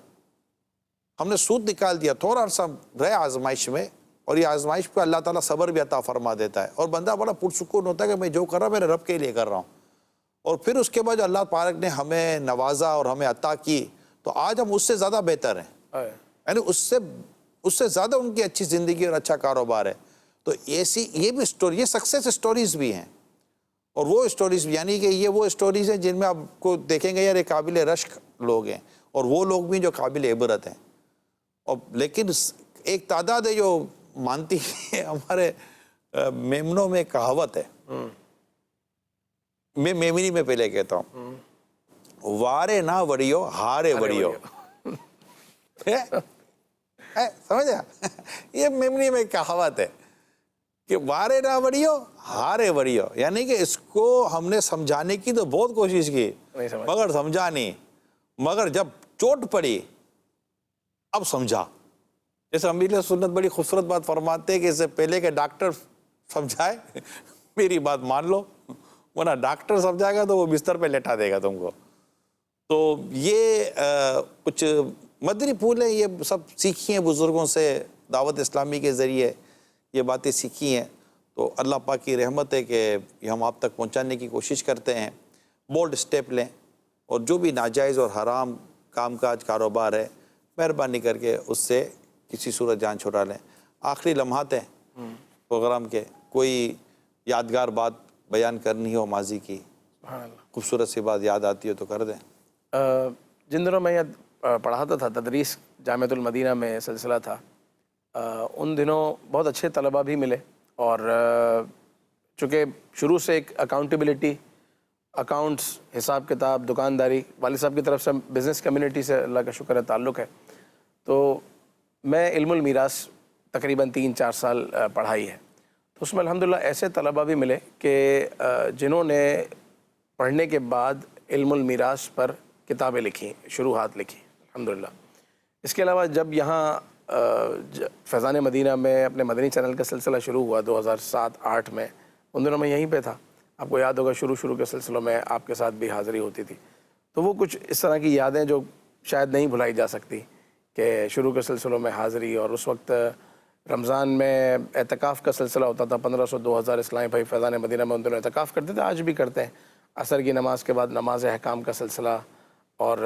ہم نے سود نکال دیا. تھوڑا عرصہ رہے آزمائش میں، اور یہ آزمائش پہ اللہ تعالیٰ صبر بھی عطا فرما دیتا ہے، اور بندہ بڑا پرسکون ہوتا ہے کہ میں جو کر رہا ہوں میرے رب کے لیے کر رہا ہوں. اور پھر اس کے بعد جو اللہ پاک نے ہمیں نوازا اور ہمیں عطا کی، تو آج ہم اس سے زیادہ بہتر ہیں، یعنی اس سے زیادہ ان کی اچھی زندگی اور اچھا کاروبار ہے. تو ایسی یہ بھی اسٹوری، یہ سکسیس اسٹوریز بھی ہیں، اور وہ اسٹوریز بھی، یعنی کہ یہ وہ اسٹوریز ہیں جن میں آپ کو دیکھیں گے یار یہ قابل رشک لوگ ہیں، اور وہ لوگ بھی جو قابل عبرت ہیں. اور لیکن ایک تعداد ہے جو مانتی ہے. ہمارے میمنوں میں کہاوت ہے، میں میمنی میں پہلے کہتا ہوں، وارے نہ وڑیو ہارے وڑیو. سمجھا؟ یہ میمنی میں کہاوت ہے کہ وارے نہ وڑیو ہارے وڑیو، یعنی کہ اس کو ہم نے سمجھانے کی تو بہت کوشش کی مگر سمجھا نہیں. مگر جب چوٹ پڑی اب سمجھا. جیسے امیر سنت بڑی خوبصورت بات فرماتے ہیں کہ اس سے پہلے کہ ڈاکٹر سمجھائے میری بات مان لو، ورنہ ڈاکٹر سمجھائے گا تو وہ بستر پہ لٹا دے گا تم کو. تو یہ کچھ مدری پھول ہیں، یہ سب سیکھی ہیں بزرگوں سے، دعوت اسلامی کے ذریعے یہ باتیں سیکھی ہیں. تو اللہ پاک کی رحمت ہے کہ یہ ہم آپ تک پہنچانے کی کوشش کرتے ہیں. بولڈ سٹیپ لیں، اور جو بھی ناجائز اور حرام کام کاج کاروبار ہے مہربانی کر کے اس سے کسی صورت جان چھڑا لیں. آخری لمحات ہیں پروگرام کے، کوئی یادگار بات بیان کرنی ہو ماضی کی، خوبصورت سی بات یاد آتی ہو تو کر دیں. جن دنوں میں پڑھاتا تھا، تدریس جامعۃ المدینہ میں سلسلہ تھا، ان دنوں بہت اچھے طلباء بھی ملے، اور چونکہ شروع سے ایک اکاؤنٹیبلٹی، اکاؤنٹس، حساب کتاب، دکانداری، والد صاحب کی طرف سے بزنس کمیونٹی سے اللہ کا شکر ہے تعلق ہے. تو میں علم المیراث تقریباً 3-4 سال پڑھائی ہے. تو اس میں الحمدللہ ایسے طلباء بھی ملے کہ جنہوں نے پڑھنے کے بعد علم المیراث پر کتابیں لکھی، شروحات لکھی الحمدللہ. اس کے علاوہ جب یہاں فیضان مدینہ میں اپنے مدنی چینل کا سلسلہ شروع ہوا 2007-8 میں، ان دنوں میں یہیں پہ تھا. آپ کو یاد ہوگا شروع کے سلسلوں میں آپ کے ساتھ بھی حاضری ہوتی تھی. تو وہ کچھ اس طرح کی یادیں جو شاید نہیں بھلائی جا سکتی کہ شروع کے سلسلوں میں حاضری. اور اس وقت رمضان میں اعتکاف کا سلسلہ ہوتا تھا، 1500-2000 اسلامی بھائی فیضان مدینہ میں ان دنوں اعتکاف کرتے تھے، آج بھی کرتے ہیں. عصر کی نماز کے بعد نماز احکام کا سلسلہ، اور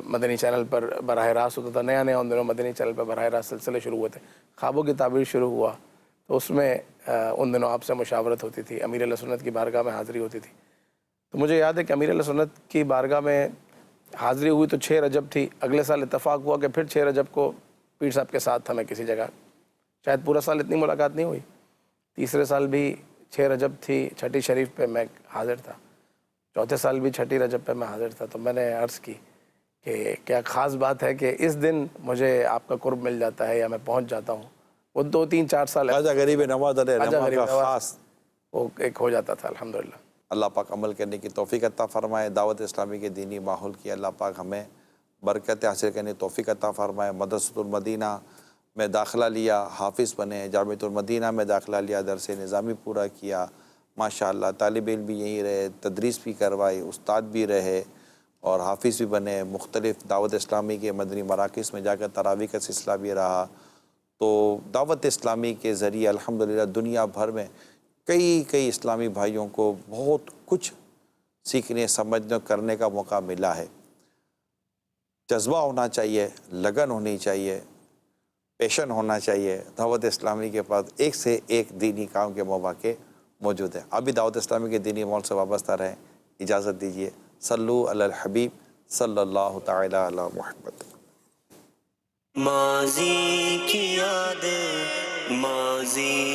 مدنی چینل پر براہ راست ہوتا تھا. نیا ان دنوں مدنی چینل پر براہ راست سلسلے شروع ہوئے تھے. خوابوں کی تعبیر شروع ہوا تو اس میں ان دنوں آپ سے مشاورت ہوتی تھی، امیر اہل سنت کی بارگاہ میں حاضری ہوتی تھی. تو مجھے یاد ہے کہ امیر اہل سنت کی بارگاہ میں حاضری ہوئی تو 6 رجب تھی. اگلے سال اتفاق ہوا کہ پھر 6 رجب کو پیر صاحب کے ساتھ تھا میں کسی جگہ. شاید پورا سال اتنی ملاقات نہیں ہوئی. تیسرے سال بھی 6 رجب تھی، چھٹی شریف پہ میں حاضر تھا. چوتھے سال بھی چھٹی رجب پہ میں حاضر تھا. تو میں نے عرض کی کہ کیا خاص بات ہے کہ اس دن مجھے آپ کا قرب مل جاتا ہے یا میں پہنچ جاتا ہوں. وہ 2-3-4 سال غریب نواز کا خاص وہ ایک ہو جاتا تھا الحمدللہ. اللہ پاک عمل کرنے کی توفیق عطا فرمائے. دعوت اسلامی کے دینی ماحول کی اللہ پاک ہمیں برکت حاصل کرنے توفیق عطا فرمائے۔ مدرسۃ المدینہ میں داخلہ لیا، حافظ بنے، جامعۃ المدینہ میں داخلہ لیا، درس نظامی پورا کیا، ماشاءاللہ طالب علم بھی یہیں رہے، تدریس بھی کروائی، استاد بھی رہے اور حافظ بھی بنے۔ مختلف دعوت اسلامی کے مدنی مراکز میں جا کر تراویح کا سلسلہ بھی رہا۔ تو دعوت اسلامی کے ذریعے الحمدللہ دنیا بھر میں کئی اسلامی بھائیوں کو بہت کچھ سیکھنے، سمجھنے، کرنے کا موقع ملا ہے۔ جذبہ ہونا چاہیے، لگن ہونی چاہیے، پیشن ہونا چاہیے۔ دعوت اسلامی کے پاس ایک سے ایک دینی کام کے مواقع موجود ہیں۔ ابھی دعوت اسلامی کے دینی ماحول سے وابستہ رہیں۔ اجازت دیجیے۔ صلو علی الحبیب صلی اللہ تعالی علی محمد۔ ماضی کی یادیں، ماضی